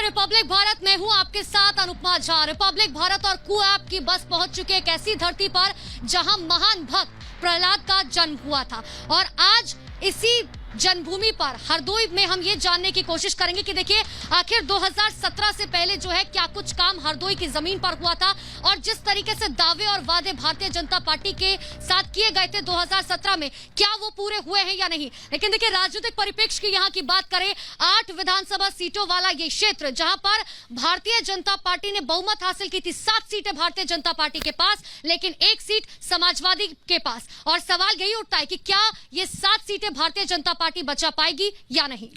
Republic Bharat में हूँ आपके साथ अनुपमा झा। रिपब्लिक भारत और कू ऐप की बस पहुंच चुके एक ऐसी धरती पर जहां महान भक्त प्रहलाद का जन्म हुआ था और आज इसी जन्मभूमि पर हरदोई में हम ये जानने की कोशिश करेंगे कि देखिए आखिर 2017 से पहले जो है क्या कुछ काम हरदोई की जमीन पर हुआ था और जिस तरीके से दावे और वादे भारतीय जनता पार्टी के साथ किए गए थे 2017 में, क्या वो पूरे हुए हैं या नहीं। लेकिन देखिए राजनीतिक परिप्रेक्ष्य की यहाँ की बात करें, 8 विधानसभा सीटों वाला ये क्षेत्र जहां पर भारतीय जनता पार्टी ने बहुमत हासिल की थी, 7 सीटें भारतीय जनता पार्टी के पास, लेकिन 1 सीट समाजवादी के पास। और सवाल यही उठता है कि क्या ये 7 सीटें भारतीय जनता पार्टी बचा पाएगी या नहीं।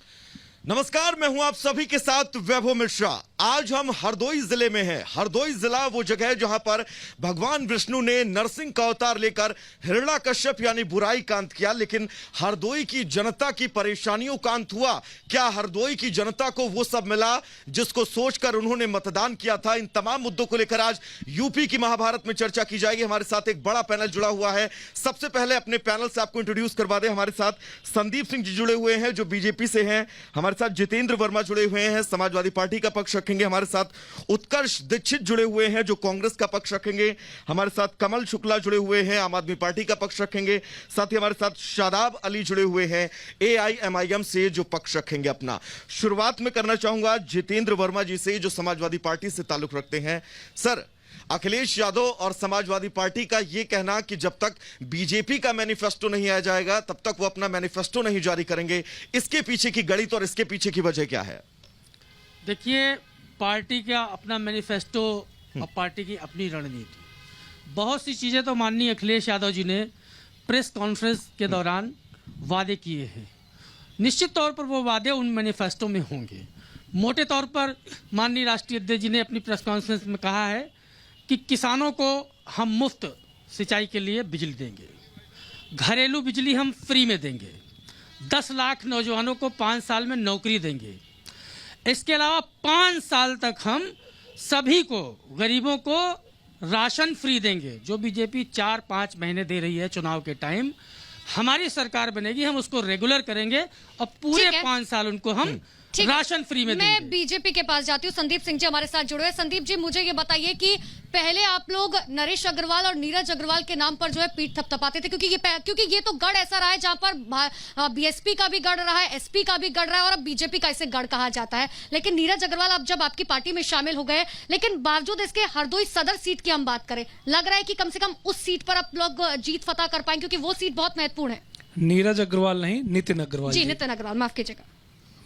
नमस्कार, मैं हूं आप सभी के साथ वैभव मिश्रा। आज हम हरदोई जिले में हैं। हरदोई जिला वो जगह है जहां पर भगवान विष्णु ने नरसिंह का अवतार लेकर हिरण्याकश्यप यानी बुराई का अंत किया, लेकिन हरदोई की जनता की परेशानियों का अंत हुआ। क्या हरदोई की जनता को वो सब मिला जिसको सोचकर उन्होंने मतदान किया था? इन तमाम मुद्दों को लेकर आज यूपी की महाभारत में चर्चा की जाएगी। हमारे साथ एक बड़ा पैनल जुड़ा हुआ है। सबसे पहले अपने पैनल से आपको इंट्रोड्यूस करवा दें। हमारे साथ संदीप सिंह जी जुड़े हुए हैं जो बीजेपी से हैं। हमारे साथ जितेंद्र वर्मा जुड़े हुए हैं, समाजवादी पार्टी का पक्ष रखेंगे। हमारे साथ उत्कर्ष दीक्षित जुड़े हुए हैं जो कांग्रेस का पक्ष रखेंगे। हमारे साथ कमल शुक्ला जुड़े हुए हैं, आम आदमी पार्टी का पक्ष रखेंगे। साथ ही हमारे साथ शादाब अली जुड़े हुए हैं, AIMIM से जो पक्ष रखेंगे अपना। शुरुआत में करना चाहूंगा जितेंद्र वर्मा जी से जो समाजवादी पार्टी से ताल्लुक रखते हैं। सर, अखिलेश यादव और समाजवादी पार्टी का यह कहना कि जब तक बीजेपी का मैनिफेस्टो नहीं आ जाएगा तब तक वो अपना मैनिफेस्टो नहीं जारी करेंगे, इसके पीछे की गणित और इसके पीछे की वजह क्या है? देखिए, पार्टी का अपना मैनिफेस्टो और पार्टी की अपनी रणनीति, बहुत सी चीज़ें तो माननीय अखिलेश यादव जी ने प्रेस कॉन्फ्रेंस के दौरान वादे किए हैं। निश्चित तौर पर वो वादे उन मैनिफेस्टो में होंगे। मोटे तौर पर माननीय राष्ट्रीय अध्यक्ष जी ने अपनी प्रेस कॉन्फ्रेंस में कहा है कि किसानों को हम मुफ्त सिंचाई के लिए बिजली देंगे, घरेलू बिजली हम फ्री में देंगे, 10 लाख नौजवानों को 5 साल में नौकरी देंगे। इसके अलावा 5 साल तक हम सभी को, गरीबों को राशन फ्री देंगे। जो बीजेपी 4-5 महीने दे रही है चुनाव के टाइम, हमारी सरकार बनेगी, हम उसको रेगुलर करेंगे और पूरे 5 साल उनको हम राशन फ्री में देंगे। मैं बीजेपी के पास जाती हूँ। संदीप सिंह जी हमारे साथ जुड़े हैं। संदीप जी, मुझे ये बताइए कि पहले आप लोग नरेश अग्रवाल और नीरज अग्रवाल के नाम पर जो है पीठ थपथपाते थे, क्योंकि ये तो गढ़ ऐसा रहा है जहां पर बीएसपी का भी गढ़ रहा है, एसपी का भी गढ़ रहा है और अब बीजेपी का इसे गढ़ कहा जाता है। लेकिन नीरज अग्रवाल अब जब आपकी पार्टी में शामिल हो गए, लेकिन बावजूद इसके हरदोई सदर सीट की हम बात करें, लग रहा है कि कम से कम उस सीट पर आप लोग जीत फतह कर पाएंगे क्योंकि वो सीट बहुत महत्वपूर्ण है। नीरज अग्रवाल नहीं, नितिन अग्रवाल जी, नितिन अग्रवाल, माफ कीजिएगा।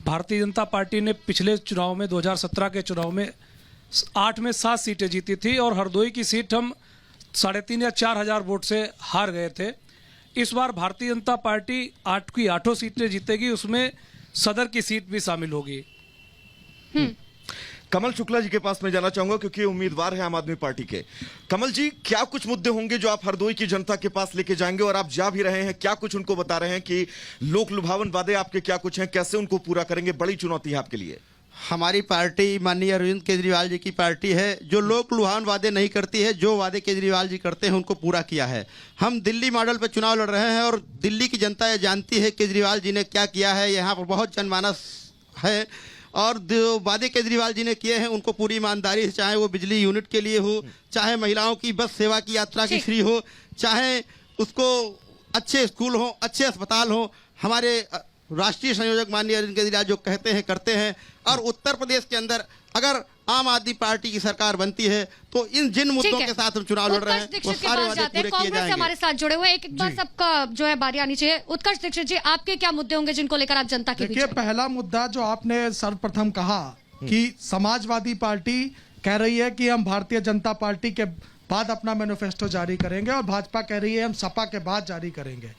भारतीय जनता पार्टी ने पिछले चुनाव में 2017 के चुनाव में 8 में 7 सीटें जीती थी और हरदोई की सीट हम 3,500 या 4,000 वोट से हार गए थे। इस बार भारतीय जनता पार्टी 8 की 8 सीटें जीतेगी, उसमें सदर की सीट भी शामिल होगी। कमल शुक्ला जी के पास मैं जाना चाहूंगा क्योंकि उम्मीदवार है आम आदमी पार्टी के। कमल जी, क्या कुछ मुद्दे होंगे जो आप हरदोई की जनता के पास लेके जाएंगे और आप जा भी रहे हैं? क्या कुछ उनको बता रहे हैं कि लोक लुभावन वादे आपके क्या कुछ हैं, कैसे उनको पूरा करेंगे? बड़ी चुनौती है आपके लिए। हमारी पार्टी माननीय अरविंद केजरीवाल जी की पार्टी है जो लोक लुभावन वादे नहीं करती है। जो वादे केजरीवाल जी करते हैं उनको पूरा किया है। हम दिल्ली मॉडल पर चुनाव लड़ रहे हैं और दिल्ली की जनता ये जानती है केजरीवाल जी ने क्या किया है। यहाँ पर बहुत जनमानस है और जो वादे केजरीवाल जी ने किए हैं उनको पूरी ईमानदारी से, चाहे वो बिजली यूनिट के लिए हो, चाहे महिलाओं की बस सेवा की यात्रा की फ्री हो, चाहे उसको अच्छे स्कूल हो, अच्छे अस्पताल हो, हमारे राष्ट्रीय संयोजक माननीय अरविंद केजरीवाल जो कहते हैं करते हैं। और उत्तर प्रदेश के अंदर अगर आम आदमी पार्टी की सरकार बनती है तो इन जिन मुद्दों के साथ हम चुनाव लड़ रहे हैं वो सारे वादे पूरे किए जाएंगे। हमारे साथ जुड़े हुए एक बार सबका जो है बारी आनी चाहिए। उत्कर्ष दीक्षित जी, आपके क्या मुद्दे होंगे जिनको लेकर आप जनता के बीच? देखिए, पहला मुद्दा जो आपने सर्वप्रथम कहा कि समाजवादी पार्टी कह रही है कि हम भारतीय जनता पार्टी के बाद अपना मैनिफेस्टो जारी करेंगे और भाजपा कह रही है हम सपा के बाद जारी करेंगे।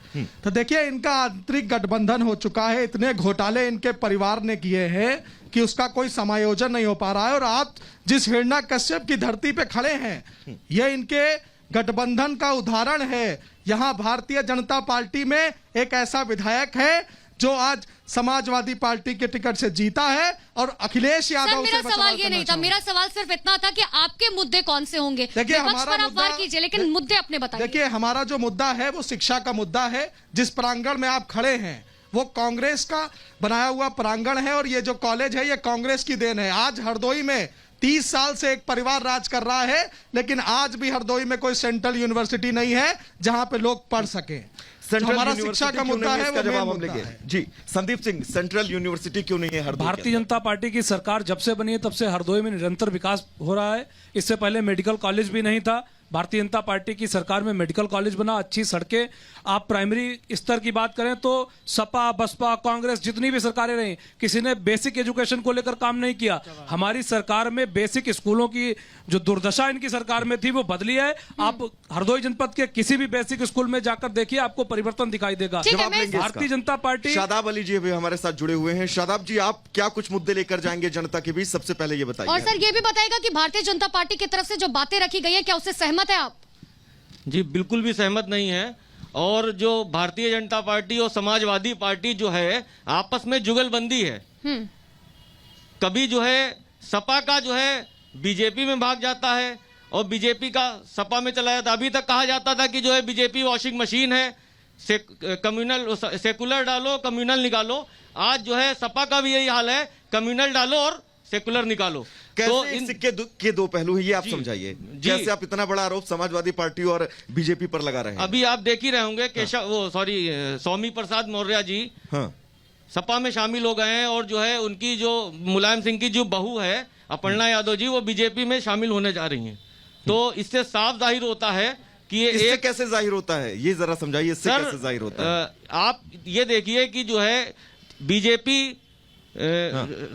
तो देखिए, इनका आंतरिक गठबंधन हो चुका है। इतने घोटाले इनके परिवार ने किए हैं कि उसका कोई समायोजन नहीं हो पा रहा है। और आप जिस हिरण्याकश्यप की धरती पे खड़े हैं, यह इनके गठबंधन का उदाहरण है। यहाँ भारतीय जनता पार्टी में एक ऐसा विधायक है जो आज समाजवादी पार्टी के टिकट से जीता है और अखिलेश यादव से मेरा सवाल ये नहीं था। मेरा सवाल सिर्फ इतना था कि आपके मुद्दे कौन से होंगे। देखिए, हमारा आप वार कीजिए, लेकिन मुद्दे अपने बताइए। देखिए, हमारा जो मुद्दा है वो शिक्षा का मुद्दा है। जिस प्रांगण में आप खड़े हैं वो कांग्रेस का बनाया हुआ प्रांगण है और ये जो कॉलेज है ये कांग्रेस की देन है। आज हरदोई में 30 साल से एक परिवार राज कर रहा है, लेकिन आज भी हरदोई में कोई सेंट्रल यूनिवर्सिटी नहीं है जहां पे लोग पढ़ सके। सेंट्रल हमारा यूनिवर्सिटी शिक्षा का क्यों मुद्दा नहीं है, इसका वो मेन जवाब हम मुद्दा लेंगे। है। जी संदीप सिंह, सेंट्रल यूनिवर्सिटी क्यों नहीं है हरदोई के भारतीय जनता पार्टी की सरकार जब से बनी है तब से हरदोई में निरंतर विकास हो रहा है। इससे पहले मेडिकल कॉलेज भी नहीं था। भारतीय जनता पार्टी की सरकार में मेडिकल कॉलेज बना, अच्छी सड़कें। आप प्राइमरी स्तर की बात करें तो सपा बसपा कांग्रेस जितनी भी सरकारें रही, किसी ने बेसिक एजुकेशन को लेकर काम नहीं किया। हमारी सरकार में बेसिक स्कूलों की जो दुर्दशा इनकी सरकार में थी वो बदली है। आप हरदोई जनपद के किसी भी बेसिक स्कूल में जाकर देखिए, आपको परिवर्तन दिखाई देगा। ठीक है, जवाब मैं- लेंगे इसका। भारतीय जनता पार्टी शादाब अली जी अभी हमारे साथ जुड़े हुए हैं। शादाब जी, आप क्या कुछ मुद्दे लेकर जाएंगे जनता के बीच, सबसे पहले ये बताइए। और सर ये भी बताएगा कि भारतीय जनता पार्टी की तरफ से जो बातें रखी गई है क्या उससे सहमत है आप? जी बिल्कुल भी सहमत नहीं है। और जो भारतीय जनता पार्टी और समाजवादी पार्टी जो है आपस में जुगलबंदी है। कभी जो है सपा का जो है बीजेपी में भाग जाता है और बीजेपी का सपा में चला जाता। अभी तक कहा जाता था कि जो है बीजेपी वॉशिंग मशीन है, कम्युनल सेकुलर डालो कम्युनल निकालो। आज जो है सपा का भी यही हाल है, कम्युनल डालो और सेकुलर निकालो। कैसे इस सिक्के के दो पहलू हैं, ये आप जी, समझाइए। जी। कैसे आप इतना बड़ा आरोप समाजवादी पार्टी और बीजेपी पर लगा रहे हैं? अभी आप देख ही रहे होंगे स्वामी प्रसाद मौर्य जी हाँ सपा में शामिल हो गए हैं और जो है उनकी जो मुलायम सिंह की जो बहू है अपर्णा यादव जी, वो बीजेपी में शामिल होने जा रही हैं। तो इससे साफ जाहिर होता है कि ये इससे एक कैसे जाहिर होता है, ये जरा समझाइए, इससे कैसे जाहिर होता है? आप ये देखिए कि जो है बीजेपी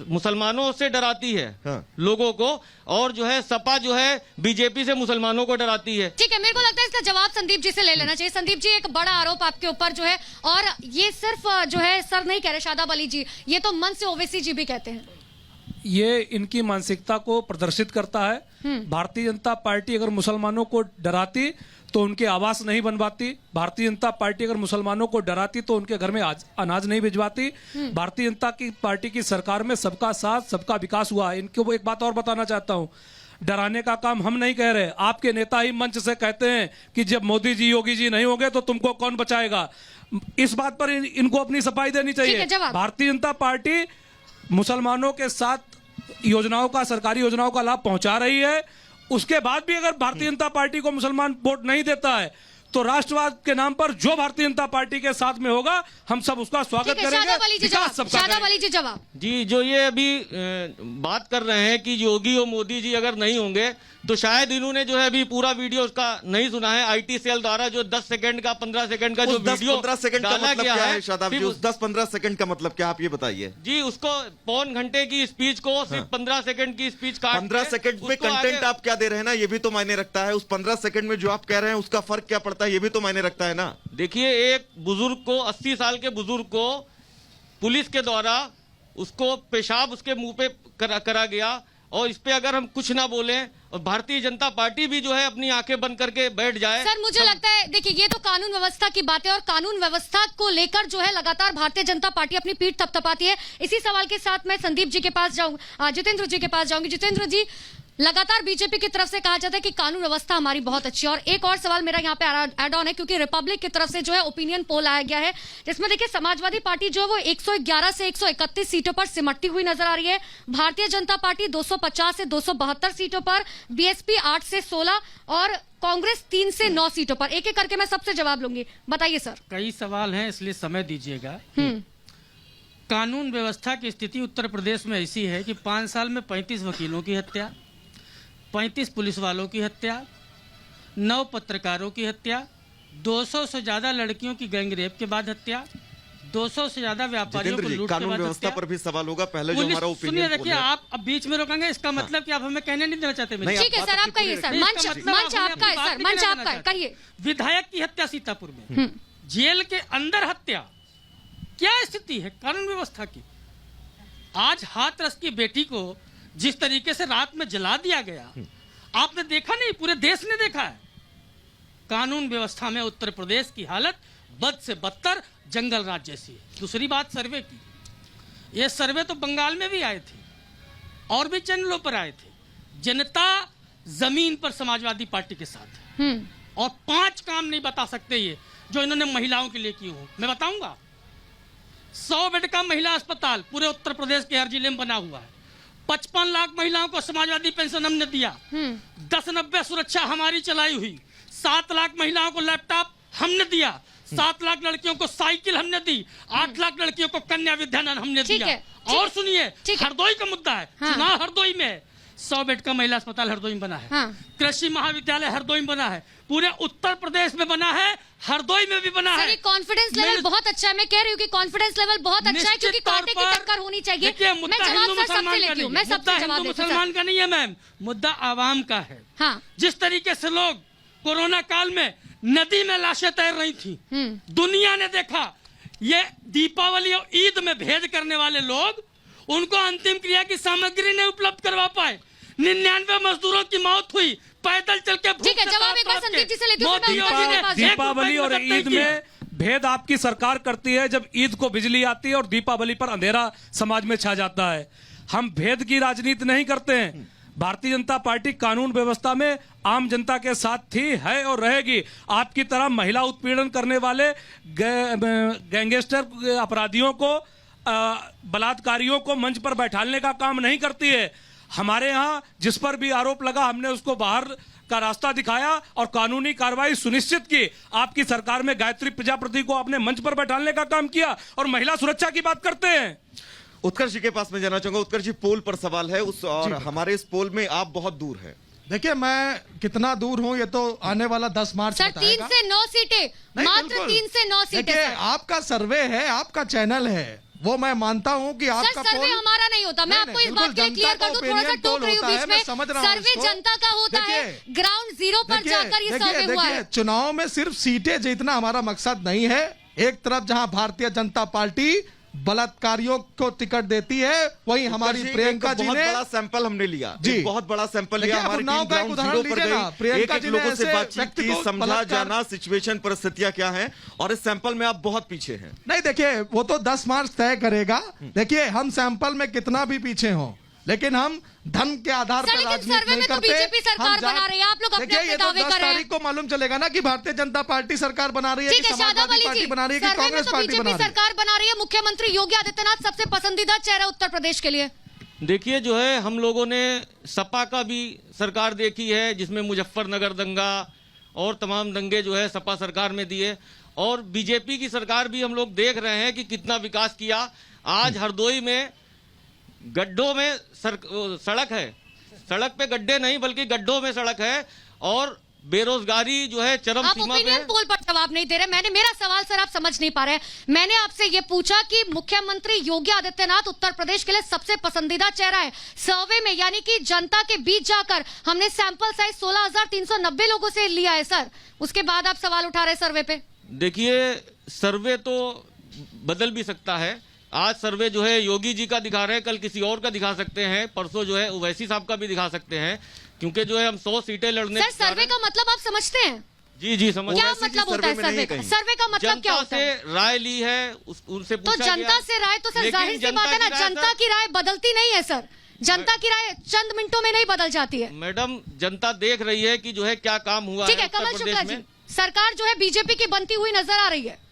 मुसलमानों से डराती है हाँ। लोगों को, और जो है सपा जो है बीजेपी से मुसलमानों को डराती है। ठीक है, मेरे को लगता है इसका जवाब संदीप जी से ले लेना चाहिए। संदीप जी, एक बड़ा आरोप आपके ऊपर जो है, और ये सिर्फ जो है सर नहीं कह रहे शादाब अली जी, ये तो मन से ओवैसी जी भी कहते हैं। ये इनकी मानसिकता को प्रदर्शित करता है। भारतीय जनता पार्टी अगर मुसलमानों को डराती तो उनके आवास नहीं बनवाती। भारतीय जनता पार्टी अगर मुसलमानों को डराती तो उनके घर में अनाज नहीं भिजवाती। भारतीय जनता की पार्टी की सरकार में सबका साथ सबका विकास हुआ है। इनको एक बात और बताना चाहता हूं, डराने का काम हम नहीं कह रहे। आपके नेता ही मंच से कहते हैं कि जब मोदी जी योगी जी नहीं होंगे तो तुमको कौन बचाएगा। इस बात पर इनको अपनी सफाई देनी ठीक है, चाहिए। जवाब। भारतीय जनता पार्टी मुसलमानों के साथ योजनाओं का, सरकारी योजनाओं का लाभ पहुंचा रही है। उसके बाद भी अगर भारतीय जनता पार्टी को मुसलमान वोट नहीं देता है तो राष्ट्रवाद के नाम पर जो भारतीय जनता पार्टी के साथ में होगा हम सब उसका स्वागत ठीक है, करेंगे। शादाब अली जी विकास जवाब, सबका शादाब करेंगे। अली जी जवाब। जी, जो ये अभी बात कर रहे हैं कि योगी और मोदी जी अगर नहीं होंगे तो शायद इन्होंने जो है अभी पूरा वीडियो उसका नहीं सुना है। आईटी सेल द्वारा जो 10 सेकंड का 15 सेकंड का जो उस 10-15 वीडियो सेकंड का डाला मतलब गया क्या है है शादाब जी? सिर्फ उस 10-15 सेकंड का मतलब क्या, आप ये बताइए। जी, उसको पौन घंटे की स्पीच को सिर्फ 15 सेकंड की स्पीच काट 15 के सेकंड में उसको कंटेंट आगे- आप क्या दे रहे हैं ना, ये भी तो मायने रखता है। उस 15 सेकंड में जो आप कह रहे हैं उसका फर्क क्या पड़ता है, ये भी तो मायने रखता है ना। देखिए, एक बुजुर्ग को 80 साल के बुजुर्ग को पुलिस के द्वारा उसको पेशाब उसके मुंह पे करा गया, और इस पे अगर हम कुछ ना बोलें और भारतीय जनता पार्टी भी जो है अपनी आंखें बंद करके बैठ जाए। सर मुझे लगता है, देखिए ये तो कानून व्यवस्था की बात है और कानून व्यवस्था को लेकर जो है लगातार भारतीय जनता पार्टी अपनी पीठ थपथपाती है। इसी सवाल के साथ मैं संदीप जी के पास जाऊंगी, जितेंद्र जी के पास जाऊंगी। जितेंद्र जी, लगातार बीजेपी की तरफ से कहा जाता है कि कानून व्यवस्था हमारी बहुत अच्छी है, और एक और सवाल मेरा यहाँ पे ऐड ऑन है, क्योंकि रिपब्लिक की तरफ से जो है ओपिनियन पोल आया गया है जिसमें देखिए समाजवादी पार्टी जो है वो 111 से 131 सीटों पर सिमटती हुई नजर आ रही है। भारतीय जनता पार्टी 250 से 272 सीटों पर, बीएसपी 8 से 16 और कांग्रेस 3 से 9 सीटों पर। एक एक करके मैं सबसे जवाब लूंगी, बताइए सर। कई सवाल हैं इसलिए समय दीजिएगा। कानून व्यवस्था की स्थिति उत्तर प्रदेश में ऐसी है कि 5 साल में 35 वकीलों की हत्या, 35 पुलिस वालों की हत्या, 9 पत्रकारों की हत्या, 200 से ज्यादा लड़कियों की गैंगरेप के बाद हत्या, 200 से ज्यादा व्यापारियों को जितेंद्र जी, लूट के कानून बाद व्यवस्था हत्या। पर भी सवाल होगा। पहले जो पुलिस, हमारा सुनिए, ओपिनियन देखिए आप अब बीच में रोकेंगे, इसका मतलब कि आप हमें कहने नहीं देना चाहते मेरे। नहीं, ठीक है बात सर, अपनी आप कहिए पूरी सर, नहीं, मंच इसका मतलब मंच आप आपका है अपनी बात सर, नहीं मंच कहना आपका है, चाहते। कहिए। विधायक की हत्या सीतापुर में, जेल के अंदर हत्या, क्या स्थिति है कानून व्यवस्था की। आज हाथरस की बेटी को जिस तरीके से रात में जला दिया गया, आपने देखा नहीं, पूरे देश ने देखा है। कानून व्यवस्था में उत्तर प्रदेश की हालत बद से बदतर जंगल राज जैसी है। दूसरी बात सर्वे की, ये सर्वे तो बंगाल में भी आए थे और भी चैनलों पर आए थे। जनता जमीन पर समाजवादी पार्टी के साथ है, और 5 काम नहीं बता सकते ये जो इन्होंने महिलाओं के लिए किए हो। मैं बताऊंगा, 100 बेड का महिला अस्पताल पूरे उत्तर प्रदेश के हर जिले में बना हुआ है। 55 लाख महिलाओं को समाजवादी पेंशन हमने दिया। 1090 सुरक्षा हमारी चलाई हुई। 7 लाख महिलाओं को लैपटॉप हमने दिया। 7 लाख लड़कियों को साइकिल हमने दी। 8 लाख लड़कियों को कन्या विद्याधन हमने दिया। और सुनिए, हरदोई का मुद्दा है, चुनाव हरदोई में 100 बेड का महिला अस्पताल हरदोई में बना है। कृषि महाविद्यालय हरदोई में बना है। पूरे उत्तर प्रदेश में बना है, हरदोई में भी बना है। कॉन्फिडेंस लेवल बहुत अच्छा है। मैं कह रही हूँ कि कॉन्फिडेंस लेवल बहुत अच्छा है, क्योंकि कांटे की टक्कर होनी चाहिए। मैं जवाब सर सबसे लेती हूँ, मैं सबसे जवाब देती हूँ। मुसलमान का नहीं है मैम, मुद्दा आवाम का है। जिस तरीके से लोग कोरोना काल में नदी में लाशें तैर रही थी, दुनिया ने देखा। ये दीपावली और ईद में भेद करने वाले लोग, उनको अंतिम क्रिया की सामग्री नहीं उपलब्ध करवा पाए। 99 मजदूरों की मौत हुई पैदल चल के। ठीक है, जवाब एक बार संदीप जी से लेती हूँ। दीपावली और ईद में भेद आपकी सरकार करती है, जब ईद को बिजली आती है और दीपावली पर अंधेरा समाज में छा जाता है। हम भेद की राजनीति नहीं करते हैं। भारतीय जनता पार्टी कानून व्यवस्था में आम जनता के साथ थी, है और रहेगी। आपकी तरह महिला उत्पीड़न करने वाले गैंगस्टर अपराधियों को, बलात्कारियों को मंच पर बैठाने का काम नहीं करती है। हमारे यहाँ जिस पर भी आरोप लगा, हमने उसको बाहर का रास्ता दिखाया और कानूनी कार्रवाई सुनिश्चित की। आपकी सरकार में गायत्री प्रजापति को आपने मंच पर बैठाने का काम किया और महिला सुरक्षा की बात करते हैं। उत्कर्ष जी के पास मैं जाना चाहूंगा। उत्कर्ष जी, पोल पर सवाल है उस, और हमारे इस पोल में आप बहुत दूर हैं। देखिए, मैं कितना दूर हूं ये तो आने वाला 10 मार्च सर, 3 से 9 सीटें, मात्र 3 से 9 सीटें। देखिए, आपका सर्वे है, आपका चैनल है, वो मैं मानता हूं कि आपका सर्वे हमारा नहीं होता। मैं आपको इस बात के लिए क्लियर कर दूं, थोड़ा सा टोक रही हूं बीच में। सर्वे जनता का होता है, ग्राउंड जीरो पर जाकर ये सर्वे हुआ है। चुनाव में सिर्फ सीटें जीतना हमारा मकसद नहीं है। एक तरफ जहां भारतीय जनता पार्टी बलात्कारियों को टिकट देती है, वही हमारी प्रियंका जी ने बहुत बड़ा सैंपल हमने लिया जी, बहुत बड़ा सैंपल लिया। हमारी टीम ग्राउंड जीरो पर गई, प्रियंका जी लोगों से ने बातचीत की, समझा जाना सिचुएशन परिस्थितियां क्या हैं, और इस सैंपल में आप बहुत पीछे हैं। नहीं, देखिए, वो तो 10 मार्च तय करेगा। देखिए, हम सैंपल में कितना भी पीछे हों, लेकिन हम धन के आधार पर राजनीति नहीं करते। तो बीजेपी सरकार बना रही है, आप लोग अपने अपने दावे कर रहे हैं। 10 तारीख को मालूम चलेगा ना कि भारतीय जनता पार्टी सरकार बना रही है कि समाजवादी पार्टी बना रही है कि कांग्रेस पार्टी बना रही है। सरकार बना रही है। मुख्यमंत्री योगी आदित्यनाथ सबसे पसंदीदा चेहरा उत्तर प्रदेश के लिए। देखिए, जो है हम लोगों ने सपा का भी सरकार देखी है, जिसमें मुजफ्फरनगर दंगा और तमाम दंगे जो है सपा सरकार में दिए, और बीजेपी की सरकार भी हम लोग देख रहे हैं कि कितना विकास किया। आज हरदोई में गड्ढों में सड़क है, सड़क पे गड्ढे नहीं बल्कि गड्ढों में सड़क है, और बेरोजगारी जो है चरम सीमा पे है। ओपिनियन पोल पर जवाब नहीं दे रहे। मेरा सवाल सर आप समझ नहीं पा रहे। मैंने आपसे ये पूछा कि मुख्यमंत्री योगी आदित्यनाथ उत्तर प्रदेश के लिए सबसे पसंदीदा चेहरा है। सर्वे में, यानी कि जनता के बीच जाकर हमने सैंपल साइज 16,390 लोगों से लिया है सर, उसके बाद आप सवाल उठा रहे सर्वे पे। देखिए, सर्वे तो बदल भी सकता है। आज सर्वे जो है योगी जी का दिखा रहे हैं, कल किसी और का दिखा सकते हैं, परसों जो है ओवैसी साहब का भी दिखा सकते हैं, क्योंकि जो है हम 100 सीटें लड़ने। सर, सर्वे का मतलब आप समझते हैं? जी समझ। क्या मतलब होता है सर्वे का? सर्वे का मतलब क्या होता है? जनता से राय ली है, उनसे तो जनता से राय, तो सर जाहिर सी बात है ना, जनता की राय बदलती नहीं है सर। जनता की राय चंद मिनटों में नहीं बदल जाती है। मैडम, जनता देख रही है कि जो है क्या काम हुआ। ठीक है, कमल शुक्ला जी, सरकार जो है बीजेपी की बनती हुई नजर आ रही है।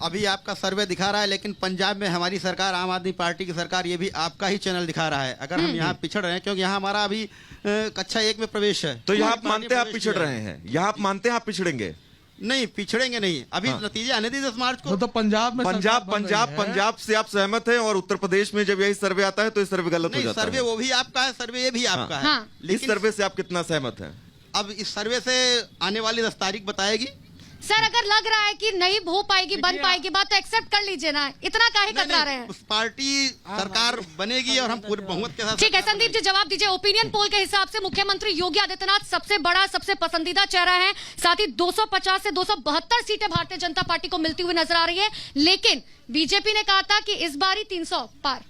अभी आपका सर्वे दिखा रहा है, लेकिन पंजाब में हमारी सरकार, आम आदमी पार्टी की सरकार, ये भी आपका ही चैनल दिखा रहा है। अगर हम यहाँ पिछड़ रहे हैं, क्योंकि यहाँ हमारा अभी कक्षा 1 में प्रवेश है, तो यहाँ आप मानते हैं आप पिछड़ रहे हैं? यहाँ आप मानते हैं आप पिछड़ेंगे? नहीं, पिछड़ेंगे नहीं। अभी नतीजे आने दी 10 मार्च को। तो पंजाब में पंजाब से आप सहमत हैं, और उत्तर प्रदेश में जब यही सर्वे आता है तो ये सर्वे गलत हो जाता है। सर्वे वो भी आपका है, सर्वे ये भी आपका है। इस सर्वे से आप कितना सहमत हैं? अब इस सर्वे से आने वाली 10 तारीख बताएगी। सर, अगर लग रहा है कि नहीं हो पाएगी, बन पाएगी बात, तो एक्सेप्ट कर लीजिए ना, इतना काहे कतरा रहे हैं? उस पार्टी सरकार बनेगी और हम पूरे बहुमत के साथ। ठीक है, संदीप जी जवाब दीजिए। ओपिनियन पोल के हिसाब से मुख्यमंत्री योगी आदित्यनाथ सबसे बड़ा, सबसे पसंदीदा चेहरा है। साथ ही 250 से 272 सीटें भारतीय जनता पार्टी को मिलती हुई नजर आ रही है, लेकिन बीजेपी ने कहा था कि इस बार 300 पार।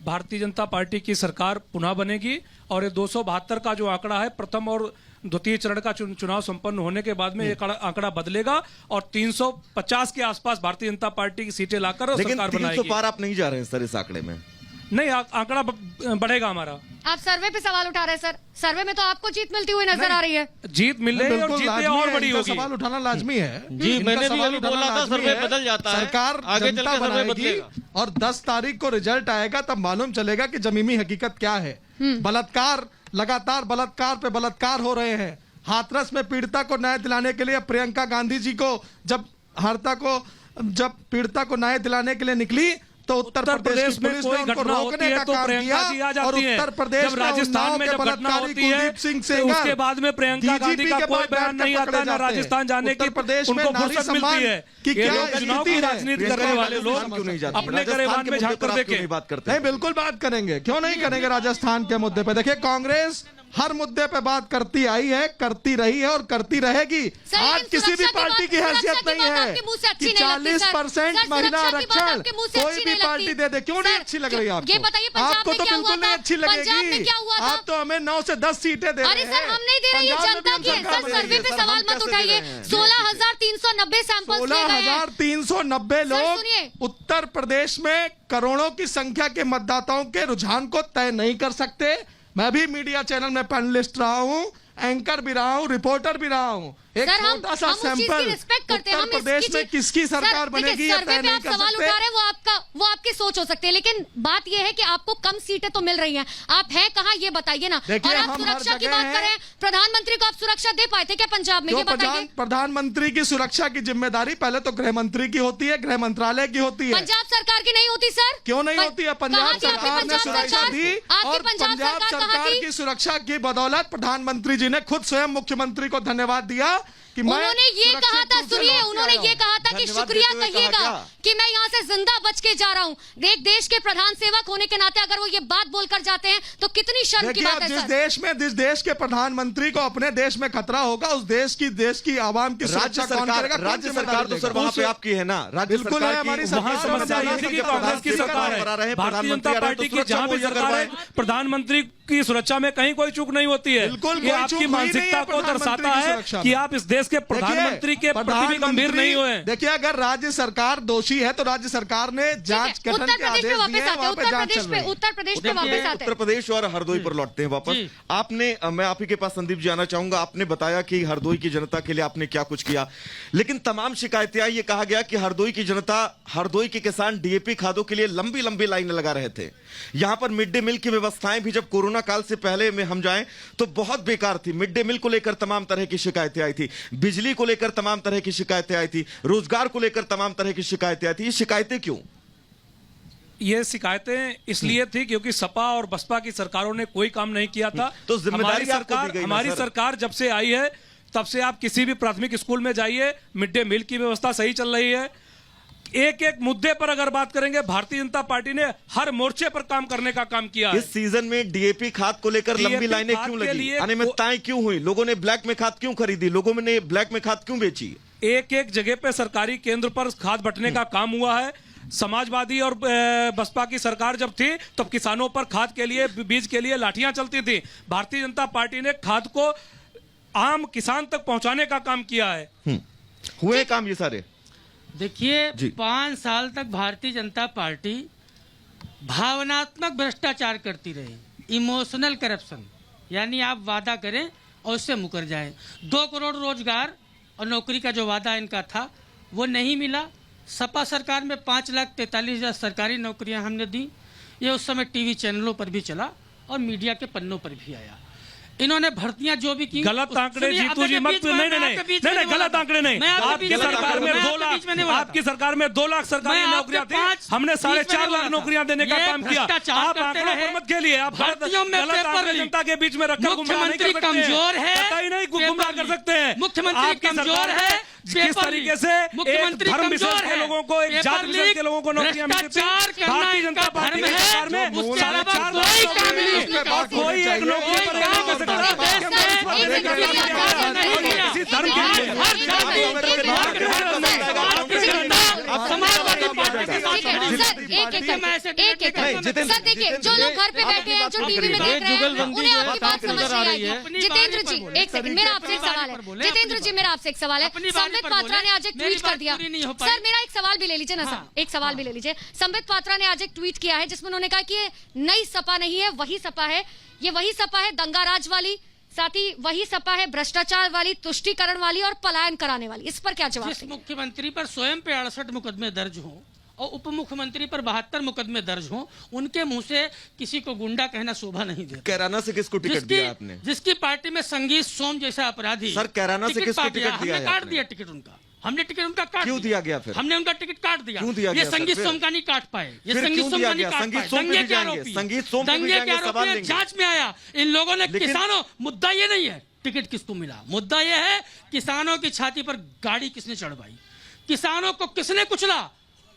भारतीय जनता पार्टी की सरकार पुनः बनेगी, और ये 272 का जो आंकड़ा है, प्रथम और द्वितीय चरण का चुनाव संपन्न होने के बाद में ये आंकड़ा बदलेगा, और 350 के आसपास भारतीय जनता पार्टी की सीटें लाकर सरकार बनाएगी। 300 पार आप नहीं जा रहे हैं सर इस आंकड़े में? नहीं, आंकड़ा बढ़ेगा हमारा। आप सर्वे पे सवाल उठा रहे हैं सर, सर्वे में तो आपको जीत मिलती हुई नजर आ रही है। जीत मिल रही है और बिल्कुल जीत लाजमी और है, बड़ी इनका होगी। सवाल उठाना लाजमी है जी, इनका मैंने भी सवाल अभी उठाना बोला था, लाजमी सर्वे है। बदल जाता है, सरकार आगे चल जनता के सर्वे बनाएगी बदलेगा। और 10 तारीख को रिजल्ट आएगा तब मालूम चलेगा कि जमीनी हकीकत क्या है। बलात्कार, लगातार बलात्कार पे बलात्कार हो रहे हैं। हाथरस में पीड़िता को न्याय दिलाने के लिए प्रियंका गांधी जी को जब पीड़िता को न्याय दिलाने के लिए निकली तो उत्तर प्रदेश में पुलिस ने कोई उनको घटना होती रोकने है का तो काम प्रियंका जी आ किया और जाती हैं। उत्तर प्रदेश जब राजस्थान में जब घटना होती है तो उसके बाद में प्रियंका गांधी का कोई बयान नहीं आता, ना राजस्थान जाने की उनको फुर्सत मिलती है। ये लोग चुनाव की राजनीति करने वाले लोग अपने गरेबान में झांक कर देखें। बात करते नहीं, बिल्कुल बात करेंगे, क्यों नहीं करेंगे। राजस्थान के मुद्दे पे देखिए, कांग्रेस हर मुद्दे पे बात करती आई है, करती रही है और करती रहेगी। सर, आज लेकिन किसी भी सुरक्षा की पार्टी बात- की हैसियत सुरक्षा की नहीं बात है आपके मुंह से अच्छी कि नहीं लगती, सर। 40% सर, महिला सुरक्षा की बात आरक्षण आपके मुंह से कोई अच्छी भी नहीं पार्टी लगती। दे दे, क्यों नहीं सर, अच्छी लग रही है आपको? ये बताइए, पंजाब आपको में तो क्या बिल्कुल हुआ नहीं था? अच्छी पंजाब में लगेगी। क्या हुआ था? आप तो हमें 9 से 10 सीटें दे रहे हैं। अरे सर, हम नहीं दे रहे, ये पंजाब में जनता भी की है। हम सर, सरकार सर्वे पे बनाएंगे। सवाल हम मत कैसे उठाइए। दे रहे हैं? 16,390 सैंपल्स लिए गए हैं। 16,390 लोग सुनिए। उत्तर प्रदेश में करोड़ों की संख्या के मतदाताओं के रुझान को तय नहीं कर सकते। मैं भी मीडिया चैनल में पैनलिस्ट रहा हूं, एंकर भी रहा हूं, रिपोर्टर भी रहा हूं। एक सर, हम छोटा सा उस चीज की सैंपल रिस्पेक्ट करते हैं। उत्तर हम प्रदेश में किसकी सरकार बनेगी ये सर्वे तय पे नहीं आप कर सवाल सकते। उठा रहे हैं, वो आपकी सोच हो सकती है, लेकिन बात यह है कि आपको कम सीटें तो मिल रही हैं। आप हैं कहाँ ये बताइए ना। देखिए, और आप हम हर सुरक्षा की जगह बात हैं। करें, प्रधानमंत्री को आप सुरक्षा दे पाए थे क्या पंजाब में, जो ये बताइए। प्रधानमंत्री की सुरक्षा की जिम्मेदारी पहले तो गृह मंत्री की होती है, गृह मंत्रालय की होती है। पंजाब सरकार की नहीं होती सर? क्यों नहीं होती है? पंजाब कहाँ थी आपकी सरकार ने पंजाब सुरक्षा सरकार? दी आपकी और पंजाब पंजाब सरकार कहाँ सरकार थी? की सुरक्षा की बदौलत प्रधानमंत्री जी ने खुद स्वयं मुख्यमंत्री को धन्यवाद दिया कि मैं उन्होंने ये सुरक्षित कहा था, रूप से सुनिए, लौट के उन्होंने आया हूं। ये कहा था कि धन्यवाद शुक्रिया देते हुए कहा कहिएगा क्या? कि मैं यहाँ से जिंदा बच के जा रहा हूँ। एक देश के प्रधान सेवक होने के नाते अगर वो ये बात बोलकर जाते हैं तो कितनी शर्म की देखिए, बात अब है जिस सर। देश के प्रधानमंत्री को अपने देश में खतरा होगा, उस देश की आवाम की सुरक्षा कौन करेगा? कौन राज्य जिम्मेदारी सरकार तो सर लेगा? वहां पे आपकी है ना, राज्य बिल्कुल सरकार है, की हमारी वहाँ सरकार समस्या में ये थी कि कांग्रेस की सरकार है, भारतीय जनता पार्टी की जहां भी सरकार है, प्रधानमंत्री की सुरक्षा में कहीं कोई चूक नहीं होती है। बिल्कुल ये कोई आपकी चूक हुई नहीं मानसिकता है को दर्शाता प्रधानमंत्री की है सुरक्षा कि में। आप इस देश के प्रधानमंत्री के प्रति भी गंभीर नहीं हुए। देखिए, अगर राज्य सरकार दोषी है तो राज्य सरकार ने जांच ठीक है, गठन उत्तर के प्रदेश पे आदेश वापस दिए हैं, आते हैं, वहाँ पे उत्तर जांच प्रदेश चल पे रही है। उत्तर प्रदेश पे देखिए, वापस आते उत्तर हैं। प्रदेश और हरदोई पर लौटते हैं वापस। जी। आपने मैं आप ही के पास संदीप जी आना चाहूंगा। आपने बताया कि हरदोई की जनता के लिए आपने क्या कुछ किया, लेकिन तमाम शिकायतें आई। ये कहा गया कि हरदोई की जनता, हरदोई के किसान डीएपी खादों के लिए लंबी लंबी लाइनें लगा रहे थे। यहां पर मिड डे मील की व्यवस्थाएं भी जब कोरोना काल से पहले में हम जाएं तो बहुत बेकार थी। मिड डे मील को लेकर तमाम तरह की शिकायतें आई थी, बिजली को लेकर तमाम तरह की शिकायतें आई थी, रोजगार को लेकर तमाम तरह की शिकायतें आई थी। ये शिकायतें क्यों? ये शिकायतें इसलिए थी क्योंकि सपा और बसपा की सरकारों ने कोई काम नहीं किया था। तो जिम्मेदारी आपको दी गई ना, हमारी सर। सरकार जब से आई है तब से आप किसी भी प्राथमिक स्कूल में जाइए, मिड डे मील की व्यवस्था सही चल रही है। एक एक मुद्दे पर अगर बात करेंगे, भारतीय जनता पार्टी ने हर मोर्चे पर काम करने का काम किया है। इस सीजन में डीएपी खाद को लेकर लंबी DAP लाइनें खाद क्यों के लगी, लिए अनियमितताएं क्यों हुई, लोगों ने ब्लैक में खाद क्यों खरीदी, लोगों ने ब्लैक में खाद क्यों बेची? एक एक जगह पे सरकारी केंद्र पर खाद बंटने का काम हुआ है। समाजवादी और बसपा की सरकार जब थी तब किसानों पर खाद के लिए, बीज के लिए लाठियां चलती थी। भारतीय जनता पार्टी ने खाद को आम किसान तक पहुंचाने का काम किया है। हुए काम ये सारे? देखिए, जी। 5 साल तक भारतीय जनता पार्टी भावनात्मक भ्रष्टाचार करती रही, इमोशनल करप्शन, यानी आप वादा करें और उससे मुकर जाएं। 2 करोड़ रोजगार और नौकरी का जो वादा इनका था वो नहीं मिला। सपा सरकार में 5,43,000 सरकारी नौकरियां हमने दी। ये उस समय टीवी चैनलों पर भी चला और मीडिया के पन्नों पर भी आया। इन्होंने भर्तियां जो भी की, गलत आंकड़े सुनिए, जीतू अब जी मैं मत बीच में- नहीं मैं नहीं आपके बीच नहीं में नहीं बोला गलत था। आंकड़े नहीं। मैं आपके आपकी बीच में सरकार में बोला था। 2 मैं आपके बीच में नहीं लाख, बोला आपकी था। सरकार में 2 लाख सरकारी मैं आपके नौकरियां थी, 5 हमने बीच में 4.5 बोला लाख था। नौकरियां देने का ये काम किया। भ्रष्टाचार आप करते आंकड़ों रहे। पर मत खेलिए, आप भर्तियों में गलत पेपर आंकड़े लीक। जनता के बीच में रखकर गुमराह नहीं कर मुख्यमंत्री सकते हैं। कमजोर है, कतई नहीं गुमराह कर पेपर सकते हैं। मुख्यमंत्री आपकी कमजोर सरकार है, में किस तरीके से एक मुख्यमंत्री धर्म विशेष कमजोर के है, लोगों को, एक पेपर जाति विशेष लीक, के लोगों को नौकरियां मिलती थी। भ्रष्टाचार करना भारतीय जनता इनका पार्टी धर्म की है, सरकार में उसके साढ़े अलावा 4 कोई लाख काम नहीं नौकरियां उसमें बात कोई एक नौकरी पर नहीं कर सकता। किसी धर्म के लिए समाजवादी पार्टी के साथ सर, एक एक मैं ऐसे सर देखिए, देखिए जो लोग घर पे बैठे हैं, जो टीवी में देख रहे हैं, जुगलबंदी उन्हें जो है आपकी बात काफी समझ नजर आ नहीं रही है। आएगी। जितेंद्र जी एक सेकंड, मेरा आपसे एक सवाल है। जितेंद्र जी मेरा आपसे एक सवाल है। संबित पात्रा ने आज एक ट्वीट कर दिया। सर मेरा एक सवाल भी ले लीजिए ना सर, एक सवाल भी ले लीजिए। संबित पात्रा ने आज एक ट्वीट किया है जिसमें उन्होंने कहा कि ये नई सपा नहीं है, वही सपा है, ये वही सपा है दंगाराज वाली, साथ ही वही सपा है भ्रष्टाचार वाली, तुष्टीकरण वाली और पलायन कराने वाली। इस पर क्या जवाब जिस देंगे? मुख्यमंत्री पर स्वयं पे 68 मुकदमे दर्ज हों और उप मुख्यमंत्री पर 72 मुकदमे दर्ज हों, उनके मुंह से किसी को गुंडा कहना शोभा नहीं देता। कैराना से किसको टिकट दिया आपने? जिसकी पार्टी में संगीत सोम जैसा अपराधी सर, कैराना से किसको टिकट दिया है हमने काट आपने? दिया टिकट उनका, हमने टिकट उनका काट क्यों दिया गया फिर? हमने उनका टिकट काट दिया। क्यों दिया ये गया सर संगीत फिर? सोम का नहीं काट पाए, ये फिर संगीत क्यों सोम दिया का नहीं गया? काट संगीत पाए। सोम पे दंगे भी के जाएंगे, आरोपी, संगीत सोम पे भी दंगे के जाएंगे, सवाल आरोपी लेंगे। जांच में आया। इन लोगों ने लेकिन- किसानों, मुद्दा ये नहीं है टिकट किसको मिला, मुद्दा ये है किसानों की छाती पर गाड़ी किसने चढ़वाई, किसानों को किसने कुचला।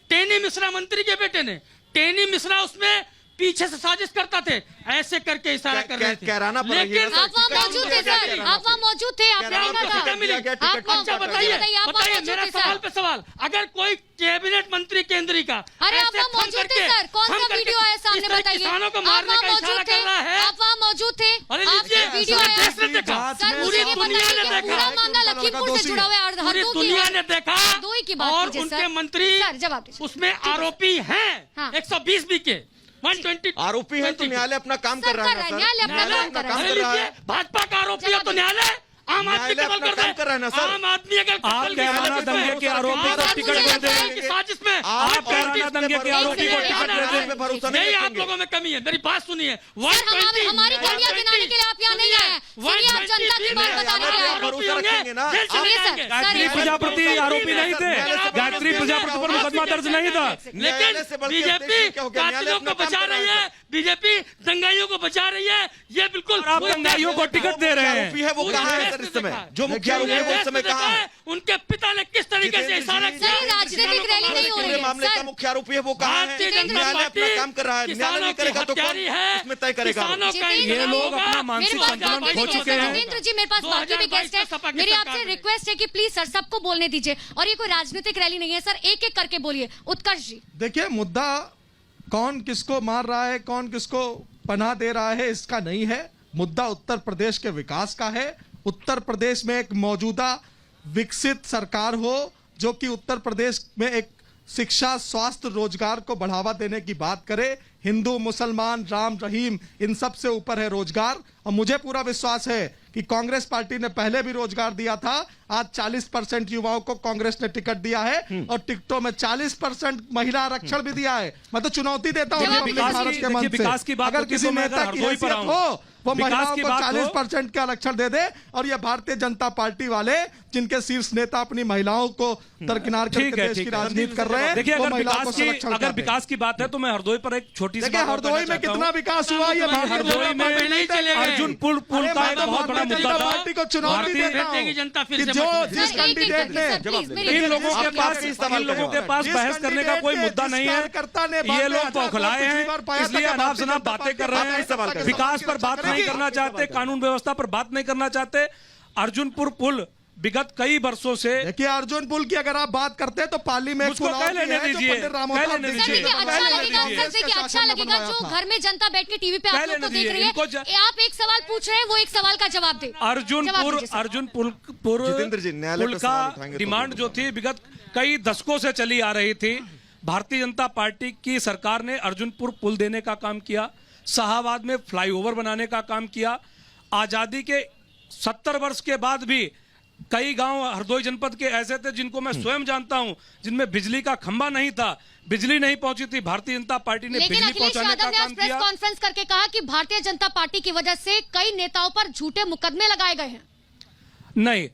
टेनी मिश्रा मंत्री के बेटे ने, टेनी मिश्रा उसमें पीछे से साजिश करता थे, ऐसे करके इशारा कर रहे थे। कैराना पर रहिए लेकिन ना सर, आप वहाँ टिकट मौजूद दिया थे गया सर, कैराना आप वहाँ मौजूद थे, आपने क्या देखा आपको था। टिकट मिला? टिकट आप वहाँ- अच्छा बताइए, बताइए, आप वहाँ बताइए मौजूद मेरा थे सवाल सर। पे सवाल। अगर कोई कैबिनेट मंत्री केंद्रीय का अरे आप ऐसे वहाँ थम मौजूद थे करके- सर, कौन थम सा करके वीडियो आया इस सामने तरह बताइए। किसानों को आप मारने वहाँ का इशारा मौजूद थे, कर रहा है। आप वहाँ मौजूद थे, अरे आपका लीजिए, वीडियो पूरे आया। देश ने देखा, सर पूरी मुझे दुनिया बताइए ने कि देखा, पूरा मामला लखीमपुर से जुड़ा हुआ है, पूरी हरदोई की दुनिया है। ने देखा। हरदोई की बात और कीजिए उनके सर। मंत्री सर जवाब दीजिए। उसमें आरोपी हैं। हाँ। 120 बी के 120 आरोपी है तो न्यायालय अपना काम कर रहा है ना सर। न्यायालय अपना न्यायालय काम कर रहा है। कर रहा है। भाजपा का आरोपी है तो न्यायालय आम आदमी न्यायालय कत्ल अपना कर काम कर रहा है ना दे। सर। आम आदमी अगर आप कत्ल कैराना की दंगे के आरोपी को टिकट दे देंगे। साजिश में आप कैराना दंगे के आरोपी को टिकट दे देंगे। पे भरोसा नहीं यही आप रखेंगे। लोगों में कमी है। मेरी बात सुनिए। सर हमारी कमियां गिनाने के लिए आप यहाँ नहीं आए, सुनिए आप जनता की बात बताने के लिए आए। भरोसा रखेंगे ना। सुनिए सर, गायत्री प्रजापति आरोपी नहीं थे, गायत्री प्रजापति पर मुकदमा दर्ज नहीं था। न्यायालय से लेकिन बढ़ के बीजेपी देखिए क्या हो गया, न्यायालय कातिलों अपना को काम बचा कर रहा रही है है, बीजेपी दंगाइयों को बचा रही है। ये बिल्कुल और आप दंगाइयों को टिकट दे रहे हैं। आरोपी है वो कहाँ है सर इस समय? जो मुख्य आरोपी है वो इस समय कहाँ है? उनके पिता ने किस तरीके से जितेंद्र इशारा जी, किया? सर, राजनीतिक रैली नहीं हो रही पूरे है, मामले का सर। मुख्य आरोपी है वो कहाँ है? भारतीय जनता न्यायालय पार्टी अपना काम कर रहा है, न्यायालय नहीं करेगा तो कौन उसमें तय करेगा? किसानों का ये इंतजाम लोग होगा। अपना मानसिक मेरे पास संतुलन बाकी खो भी चुके है। हैं। जितेंद्र जी मेरे पास बाकी भी 2022 गेस्ट है, सपा की मेरी सरकार आपसे में। रिक्वेस्ट है कि प्लीज सर सबको बोलने दीजिए, और ये कोई राजनीतिक रैली नहीं है सर, एक एक करके बोलिए। उत्कर्ष जी। देखिए मुद्दा कौन किसको मार रहा है, कौन किसको पनाह दे रहा है, इसका नहीं है। मुद्दा उत्तर प्रदेश के विकास का है। उत्तर प्रदेश में एक मौजूदा विकसित सरकार हो जो कि उत्तर प्रदेश में एक शिक्षा, स्वास्थ्य, रोजगार को बढ़ावा देने की बात करे। हिंदू, मुसलमान, राम, रहीम, इन सब से ऊपर है रोजगार। और मुझे पूरा विश्वास है कि कांग्रेस पार्टी ने पहले भी रोजगार दिया था। आज 40% युवाओं को कांग्रेस ने टिकट दिया है और टिकटों में 40% महिला आरक्षण भी दिया है। मैं तो चुनौती देता हूँ जब अपने विकास भारत की- के मन देखिए, से। विकास की बात अगर होती किसी तो मैं नेता अगर की हरदोई पर हैसियत आऊं। हो वो विकास महिलाओं की को बात हो- 40% का आरक्षण दे दे, और ये भारतीय जनता पार्टी वाले जिनके शीर्ष नेता अपनी महिलाओं को दरकिनार ठीक करके है, देश की ठीक है। राजनीति कर रहे हैं, देखिए, वो अगर महिलाओं को विकास की संरक्षण अगर कर दें। विकास की बात है तो मैं हरदोई पर एक छोटी सी देखिए बात और हरदोई कहना में चाहता कितना हूं। विकास हुआ ये भारतीय हरदोई जनता में पार्टी नहीं चले गए। अर्जुन पुल का अरे एक मैं बहुत बड़ा भारतीय मुद्दा जनता था। पार्टी को चुनौती भारतीय देता हूं भारतीय जनता फिर कि से जो मत जिस सर, एक एक कैंडिडेट करके, सर, ने प्लीज, मेरी इन रिक्वेस्ट लोगों है। के आपके पास आपके इस्तेमाल इन लोगों के करें। पास जिस बहस करने का कोई कैंडिडेट मुद्दा ने, नहीं जिस है। कार्यकर्ता ने ये बाद में लोग आजाद बौखलाए को हैं, पिछली बार पाया था इसलिए कि अनाप भारतीय शनाप जनता बातें पार्टी कर रहे आपका इस्तेमाल हैं। करें। विकास पर बात करेगी। नहीं करना चाहते, कानून व्यवस्था पर बात नहीं करना चाहते। अर्जुनपुर पुल विगत कई वर्षों से देखिए अर्जुन पुल की अगर आप बात करते हैं तो पाली में मुझको पुलाव कह भी लेने है जो दीजिए, पंडित कह रामोहन लेने दीक्षित सर दीजिए। देखिए ने अच्छा पहले लगेगा, दीजिए। सर देखिए इसके अच्छा शासन में लगेगा बनवाया जो था। घर में जनता बैठ के टीवी पे आप पहले लोग को दीजिए, देख रही इनको है, आप एक सवाल पूछ रहे हैं, वो एक सवाल का जवाब दे। अर्जुनपुर जितेंद्र जी, न्यायालय पुल पे का सवाल उठाएंगे तो डिमांड बोलो। जो थी विगत कई दशकों से चली आ रही थी। भारतीय जनता पार्टी की सरकार ने अर्जुनपुर पुल देने का काम किया, शाहाबाद में फ्लाईओवर बनाने का काम किया। आजादी के 70 वर्ष के बाद भी कई गांव हरदोई जनपद के ऐसे थे जिनको मैं स्वयं जानता हूं, जिनमें बिजली का खंभा नहीं था, बिजली नहीं पहुंची थी। भारतीय जनता पार्टी ने लेकिन बिजली अखिलेश पहुंचाने यादव का ने आज काम प्रेस किया। कॉन्फ्रेंस करके कहा कि भारतीय जनता पार्टी की वजह से कई नेताओं पर झूठे मुकदमे लगाए गए हैं। नहीं,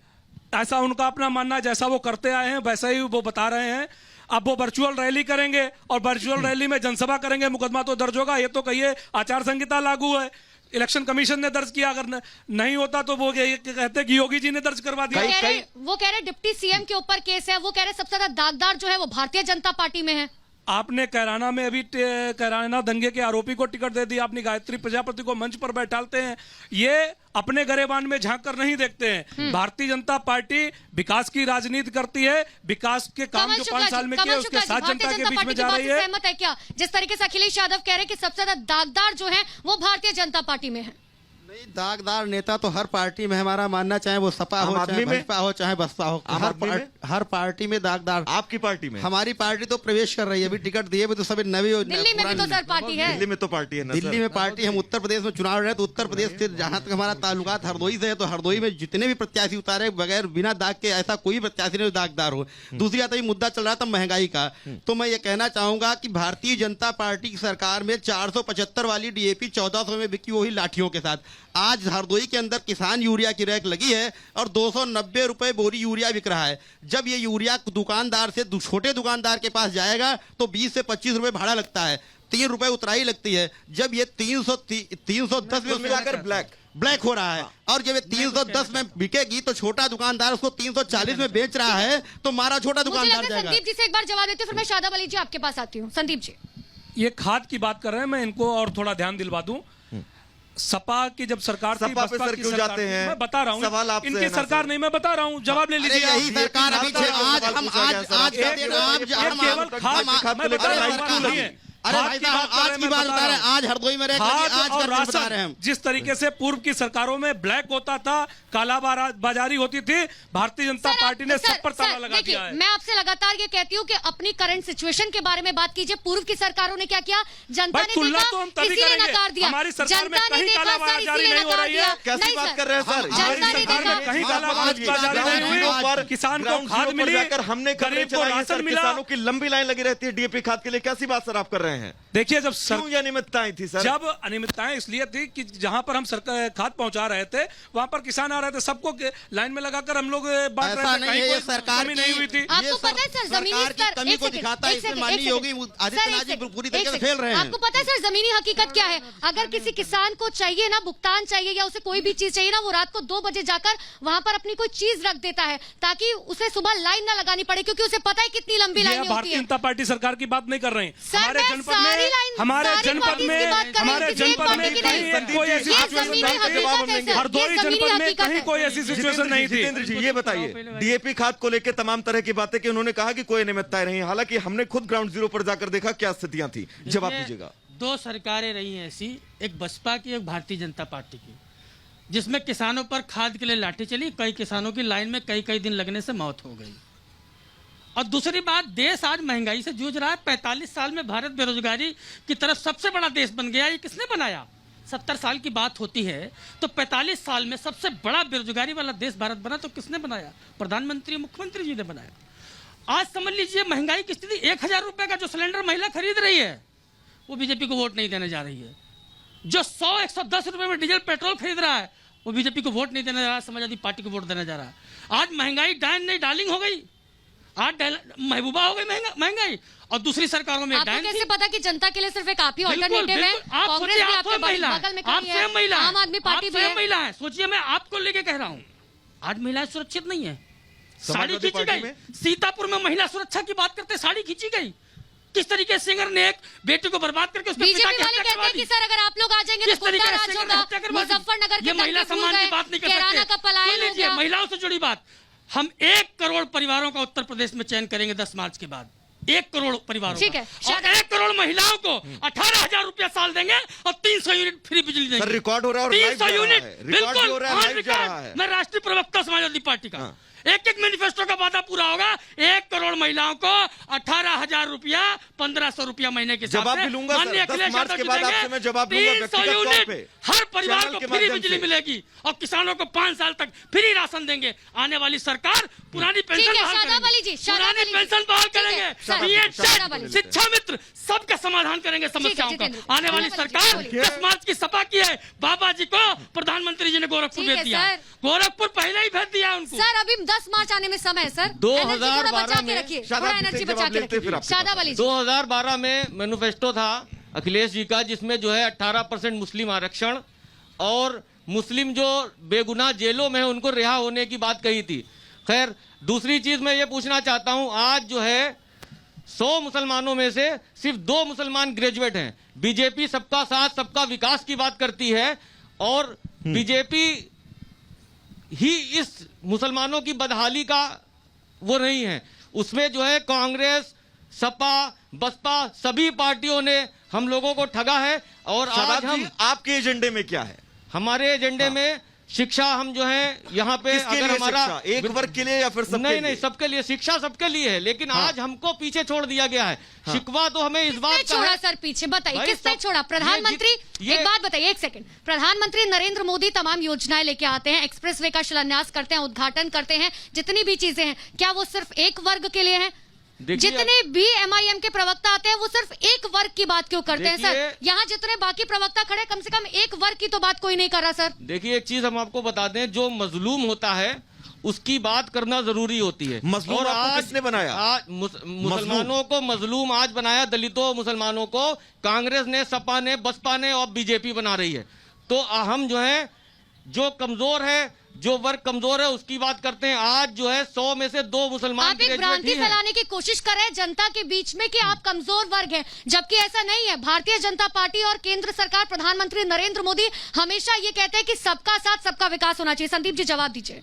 ऐसा उनका अपना मानना है, जैसा वो करते आए हैं वैसा ही वो बता रहे हैं। अब वो वर्चुअल रैली करेंगे और वर्चुअल रैली में जनसभा करेंगे, मुकदमा तो दर्ज होगा। ये तो कहिए आचार संहिता लागू है, इलेक्शन कमीशन ने दर्ज किया, अगर नहीं होता तो वो कहते कि योगी जी ने दर्ज करवा दिया। वो कह रहे डिप्टी सीएम के ऊपर केस है, वो कह रहे सबसे ज्यादा दागदार जो है वो भारतीय जनता पार्टी में है। आपने कैराना में अभी कैराना दंगे के आरोपी को टिकट दे दिया, अपनी गायत्री प्रजापति को मंच पर बैठाते हैं। ये अपने गरेबान में झांक कर नहीं देखते हैं। भारतीय जनता पार्टी विकास की राजनीति करती है, विकास के काम जो 5 साल में किए उसके साथ जनता के बीच में जा रही है। सहमत है क्या जिस तरीके से अखिलेश यादव कह रहे हैं कि सबसे ज्यादा दागदार जो है वो भारतीय जनता पार्टी में है? नहीं, दागदार नेता तो हर पार्टी में हमारा मानना, चाहे वो सपा हो, चाहे भाजपा हो, चाहे बसपा हो, हर पार्टी में दागदार। आपकी पार्टी में? हमारी पार्टी तो प्रवेश कर रही है, अभी टिकट दिए भी तो सभी नवी। दिल्ली में भी तो सर पार्टी है। दिल्ली में तो पार्टी है ना, दिल्ली में पार्टी। हम उत्तर प्रदेश में चुनाव लड़ रहे तो उत्तर प्रदेश से जहां तक हमारा ताल्लुकात हरदोई से है, तो हरदोई में जितने भी प्रत्याशी उतारे बगैर बिना दाग के ऐसा कोई प्रत्याशी नहीं दागदार हो। दूसरी बात, मुद्दा चल रहा था महंगाई का, तो मैं ये कहना चाहूंगा कि भारतीय जनता पार्टी की सरकार में 475 वाली डीएपी 1400 में बिकी, वही लाठियों के साथ। आज हरदोई के अंदर किसान यूरिया की रैक लगी है और 290 रुपए बोरी यूरिया बिक रहा है। जब ये यूरिया दुकानदार से छोटे दुकानदार के पास जाएगा तो 20 से 25 रुपए भाड़ा लगता है, 3 रुपए उतराई लगती है। जब ये 310 में मिलाकर ब्लैक हो रहा है और जब ये 310 में बिकेगी तो छोटा दुकानदार उसको 340 में बेच रहा है, तो मारा छोटा दुकानदार जाएगा। संदीप जी से एक बार जवाब देते, फिर मैं शादाब अली जी आपके पास आती हूँ। संदीप जी, ये खाद की बात कर रहे हैं, मैं इनको और थोड़ा ध्यान दिलवा दूं। सपा की जब सरकार थी, सपा पे बसपा सर की क्यों सरकार जाते थी, हैं? मैं बता रहा सवाल हूँ, आपसे इनकी है ना सरकार सर? नहीं, मैं बता रहा हूँ, जवाब ले लीजिए। यही सरकार अभी आज हम केवल खाद मैं बता रहा हूँ, अरे भाई साहब, आज की बात बता रहे हैं, आज हरदोई में खाद और बता रहे हैं राशन हम। जिस तरीके से पूर्व की सरकारों में ब्लैक होता था, काला बाजारी होती थी, भारतीय जनता पार्टी ने सब पर ताला लगा दिया है। मैं आपसे लगातार ये कहती हूँ कि अपनी करंट सिचुएशन के बारे में बात कीजिए। पूर्व की सरकारों ने क्या किया, जनता ने तुलना देखा, तो हम तभी इसीलिए करेंगे। नकार दिया। हमारी सरकार में जनता ने कहीं देखा काला सर, बाजारी इसीलिए नहीं हो नकार रही है। दिया। कैसी नहीं बात सर, कर रहे हैं सर? जनता हमारी ने सरकार देखा। में कहीं काला बाजारी नहीं हुई, किसान को खाद मिली, हमने गरीब को राशन मिला। किसानों की लंबी लाइन लगी रहती है डीएपी खाद के लिए। कैसी बात सर आप कर रहे हैं? देखिए, जब क्यों ये अनियमितताएं थी सर? जब अनियमितताएं इसलिए थी कि जहां पर हम सरकार खाद पहुंचा रहे थे, वहां पर किसान आ रहे थे, सबको लाइन में लगाकर हम लोग बांट रहे थे, नहीं है, ये कहीं सरकार कमी नहीं हुई थी। आपको पता है सर, जमीनी सरकार की स्तर, कमी एक को सेकंड, दिखाता है, एक इसमें सेकंड, माननीय एक योगी सेकंड। आदित्यनाथ सर, जी एक पूरी सेकंड, तरीके से एक फेल रहे हैं। आपको पता है सर जमीनी हकीकत क्या है? अगर किसी किसान को चाहिए ना, भुगतान चाहिए या उसे कोई भी चीज चाहिए ना, वो रात को 2 बजे जाकर वहां पर अपनी कोई चीज रख देता है ताकि उसे सुबह लाइन ना लगानी पड़े, क्योंकि उसे पता है कितनी लंबी लाइन होती भारतीय है। जनता पार्टी सरकार की बात नहीं कर रहे हैं। सर, हमारे मैं जनपद सारी में लाइन- हमारे सारी जनपद पार्टीज की बात कर रही हूं, हमारे किसी एक जनपद पार्टी में की कहीं नहीं। कोई ऐसी ये सिचुएशन जमीनी नहीं थी। हकीकत है सर, हरदोई ये जमीनी जनपद में हकीकत कहीं है। कोई ऐसी सिचुएशन नहीं थी। जितेंद्र जी ये बताइए, डीएपी खाद को लेकर तमाम तरह की बातें कि उन्होंने कहा कि कोई अनियमितताएं नहीं, हालांकि हमने खुद ग्राउंड जीरो पर जाकर देखा क्या स्थितियां थी। जवाब दीजिएगा। 2 सरकारें रही हैं ऐसी, एक बसपा की, एक भारतीय जनता पार्टी की, जिसमें किसानों पर खाद के लिए लाठी चली, कई किसानों की लाइन में कई दिन लगने से मौत हो गई। और दूसरी बात, देश आज महंगाई से जूझ रहा है। 45 साल में भारत बेरोजगारी की तरफ सबसे बड़ा देश बन गया। ये किसने बनाया? 70 साल की बात होती है तो 45 साल में सबसे बड़ा बेरोजगारी वाला देश भारत बना तो किसने बनाया? प्रधानमंत्री, मुख्यमंत्री जी ने बनाया। आज समझ लीजिए महंगाई की स्थिति, 1000 रुपए का जो सिलेंडर महिला खरीद रही है वो बीजेपी को वोट नहीं देने जा रही है। जो 100-110 रुपए में डीजल पेट्रोल खरीद रहा है वो बीजेपी को वोट नहीं देने जा रहा है, समाजवादी पार्टी को वोट देने जा रहा है। आज महंगाई डायन नहीं डार्लिंग हो गई, आज महबूबा हो गई महंगाई। और दूसरी सरकारों में आपको कैसे पता कि जनता के लिए सिर्फ एक आप ही ऑल्टरनेटिव है? आप कांग्रेस सोचिए, भी आप आपके स्वयं महिला बगल में हैं, आप खड़ी है, स्वयं महिला हैं, आम आदमी पार्टी आप भी है। स्वयं महिला हैं। सोचिए, मैं आपको लेके कह रहा हूँ, आज महिलाएं सुरक्षित नहीं है। साड़ी समाजवादी खींची पार्टी गई, सीतापुर में महिला सुरक्षा की बात करते साड़ी खींची गई। किस तरीके से सिंगर ने एक बेटी को बर्बाद करके उसके पिता बीजेपी की वाले हत्या कहते करवा हैं दी। कि सर अगर आप लोग आ जाएंगे तो किस तरीके गुंडा से राज सिंगर ने होगा, हत्या करवा दी। मुजफ्फरनगर के ये महिला टंकी फूल सम्मान की गए, बात नहीं कर कैराना सकते। का पलायन सुन हो लीजिए, गया। महिलाओं से जुड़ी बात, हम 1 करोड़ परिवारों का उत्तर प्रदेश में चयन करेंगे 10 मार्च के बाद। 1 करोड़ परिवारों ठीक का। है। और 1 करोड़ महिलाओं को 18,000 रुपया साल देंगे और 300 यूनिट फ्री बिजली देंगे। सर, रिकॉर्ड हो रहा है और लाइव 300 जा रहा यूनिट, है। रिकॉर्ड भी हो रहा है, ऑन लाइव जा रिकॉर्ड। रहा है। मैं राष्ट्रीय प्रवक्ता समाजवादी पार्टी का। हाँ। एक मैनिफेस्टो का वादा पूरा होगा। 1 करोड़ महिलाओं को 18,000 रुपया, 1,500 रुपया महीने के जवाब भी लूंगा सर। 10 मार्च के बाद आपसे मैं जवाब लूंगा व्यक्तिगत तौर पे। हर परिवार चैनल को के फ्री माध्यम बिजली से। मिलेगी और किसानों को 5 साल तक फ्री राशन देंगे। आने वाली सरकार पुरानी पेंशन ठीक है, बहाल शादाब अली जी, करेंगे, शादाब पुरानी अली जी। पेंशन बहाल ठीक है, करेंगे, सर, बीएड, शादाब अली जी। शिक्षा मित्र सबका समाधान करेंगे समस्याओं का। जितेंद्र, आने वाली शादाब अली जी, सरकार बोलिए। 10 मार्च की सपा की है। बाबा जी को प्रधानमंत्री जी ने गोरखपुर ठीक भेज है, दिया। सर। गोरखपुर पहले ही भेज दिया उनको। सर अभी 10 मार्च आने में समय है सर। 2012 एनर्जी थोड़ा बचा के में- रखिए, शादाब थोड़ा जी से एनर्जी जवाब बचा के लेते हैं, फिर रखिए। आपके शादाब अली जी। 2012 में मैनिफेस्टो था अखिलेश जी का, जिसमें जो है 18% मुस्लिम आरक्षण और मुस्लिम जो बेगुनाह जेलों में है उनको रिहा होने की बात कही थी। खैर, दूसरी चीज मैं ये पूछना चाहता हूं, आज जो है 100 मुसलमानों में से सिर्फ 2 मुसलमान ग्रेजुएट हैं। बीजेपी सबका साथ सबका विकास की बात करती है और बीजेपी ही इस मुसलमानों की बदहाली का वो नहीं है। उसमें जो है कांग्रेस, सपा, बसपा सभी पार्टियों ने हम लोगों को ठगा है। और आज शादाब हम जी, आपके एजेंडे में क्या है? हमारे एजेंडे में शिक्षा, हम जो है यहाँ पे किसके अगर लिए हमारा शिक्षा? एक वर्ग के लिए या फिर सबके नहीं लिए? सबके लिए शिक्षा सबके लिए है, लेकिन आज हमको पीछे छोड़ दिया गया है। शिकवा तो हमें इस बात किसने का छोड़ा है। सर पीछे? बताइए भाई किसने सब- छोड़ा? प्रधानमंत्री, ये- एक बात बताइए, एक सेकंड। प्रधानमंत्री नरेंद्र मोदी तमाम योजनाएं लेके आते हैं, एक्सप्रेसवे का शिलान्यास करते हैं, उद्घाटन करते हैं, जितनी भी चीजें हैं, क्या वो सिर्फ एक वर्ग के लिए हैं? देखिए- जितने भी एमआईएम के प्रवक्ता आते हैं वो सिर्फ एक वर्ग की बात क्यों करते हैं सर? देखिए- यहाँ जितने बाकी प्रवक्ता खड़े, कम से कम एक वर्ग की तो बात कोई नहीं कर रहा सर। देखिए एक चीज हम आपको बता दें, जो मजलूम होता है उसकी बात करना जरूरी होती है। मजलूम और आपको आज किसने बनाया? आज मुसलमानों को मजलूम आज बनाया, दलितों मुसलमानों को कांग्रेस ने, सपा ने, बसपा ने और बीजेपी बना रही है। तो हम जो है, जो कमजोर है, जो वर्ग कमजोर है उसकी बात करते हैं। आज जो है 100 में से 2 मुसलमान आप एक ग्रेजुएट भ्रांति ही हैं। फैलाने की कोशिश कर रहे हैं जनता के बीच में कि आप कमजोर वर्ग हैं, जबकि ऐसा नहीं है। भारतीय जनता पार्टी और केंद्र सरकार, प्रधानमंत्री नरेंद्र मोदी हमेशा ये कहते हैं कि सबका साथ सबका विकास होना चाहिए। संदीप जी जवाब दीजिए।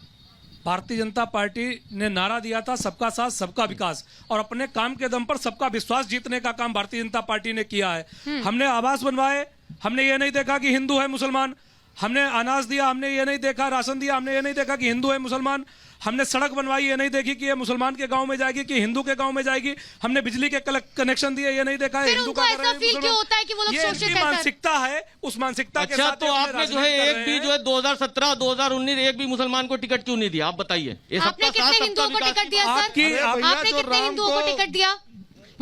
भारतीय जनता पार्टी ने नारा दिया था सबका साथ सबका विकास, और अपने काम के दम पर सबका विश्वास जीतने का काम भारतीय जनता पार्टी ने किया है। हमने आवास बनवाए, हमने ये नहीं देखा कि हिंदू है मुसलमान। हमने अनाज दिया, हमने ये नहीं देखा, राशन दिया, हमने ये नहीं देखा कि हिंदू है मुसलमान। हमने सड़क बनवाई, ये नहीं देखी कि ये मुसलमान के गांव में जाएगी कि हिंदू के गांव में जाएगी। हमने बिजली के कनेक्शन दिए, ये नहीं देखा फिर हिंदू उनको का ऐसा कर रहे हैं, फील क्यों मुसलमान। होता है कि वो लोग ये शोषित इनकी हैं, सर? मानसिकता है, उस मानसिकता के अच्छा, साथ तो ये अपने आपने जो है राजनीति कर एक रहे भी हैं। जो है 2017, 2019 एक भी मुसलमान को टिकट क्यों नहीं दिया? आप बताइए। ये आपने सबका साथ, कितने सबका हिंदुओं को विकास टिकट की दिया बात- सर? आपकी- आपने जो कितने राम हिंदुओं को को- टिकट दिया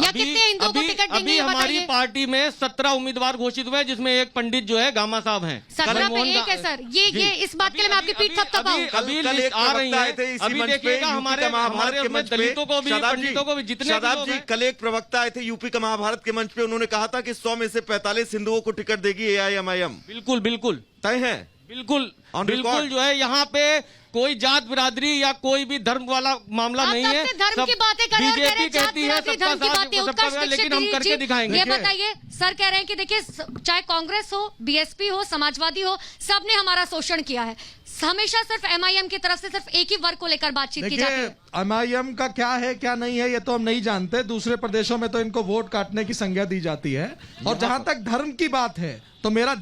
या कितने हिंदुओं को टिकट देंगे अभी ये हमारी बताइए। पार्टी में 17 उम्मीदवार घोषित हुए, जिसमें एक पंडित जो है गामा साहब हैं। 17 पे मोहन एक है सर। ये इस बात के लिए मैं आपकी पीठ थपथपाऊं। अभी कल लिस्ट एक आ रही प्रवक्ता है। आए थे इसी अभी मंच पे, देखिएगा यूपी हमारे का महाभारत हमारे के उसमें मंच पे। दलितों को भी, शादाब जी, पंडितों को भी, जितने भी शादाब लोग जी, हैं। कल एक प्रवक्ता आए थे यूपी का महाभारत के मंच पे, उन्होंने कहा था कि 100 में से 45 हिंदुओं को टिकट देगी AIMIM। बिल्कुल बिल्कुल तय है? बिल्कुल On बिल्कुल record। जो है यहाँ पे कोई जात बिरादरी या कोई भी धर्म वाला मामला आप नहीं तब है। से धर्म की बातें कर रहे हैं और कह रहे बीजेपी हैं जात कहती है बिरादरी, सबका धर्म की साथ बातें। सबका उत्कर्ष विकास, लेकिन हम दीजिए करके जी। दिखाएंगे। ये बताइए, सर कह रहे हैं कि देखिए चाहे कांग्रेस हो, बीएसपी हो, समाजवादी हो, सबने हमारा शोषण किया है। हमेशा सिर्फ एमआईएम की तरफ से सिर्फ एक ही वर्ग को लेकर बातचीत की जाती देखिए है। एमआईएम का क्या है क्या नहीं है ये तो हम नहीं जानते। दूसरे प्रदेशों में तो इनको वोट काटने की संज्ञा दी जाती है। और जहां तक धर्म की बात है तो मेरा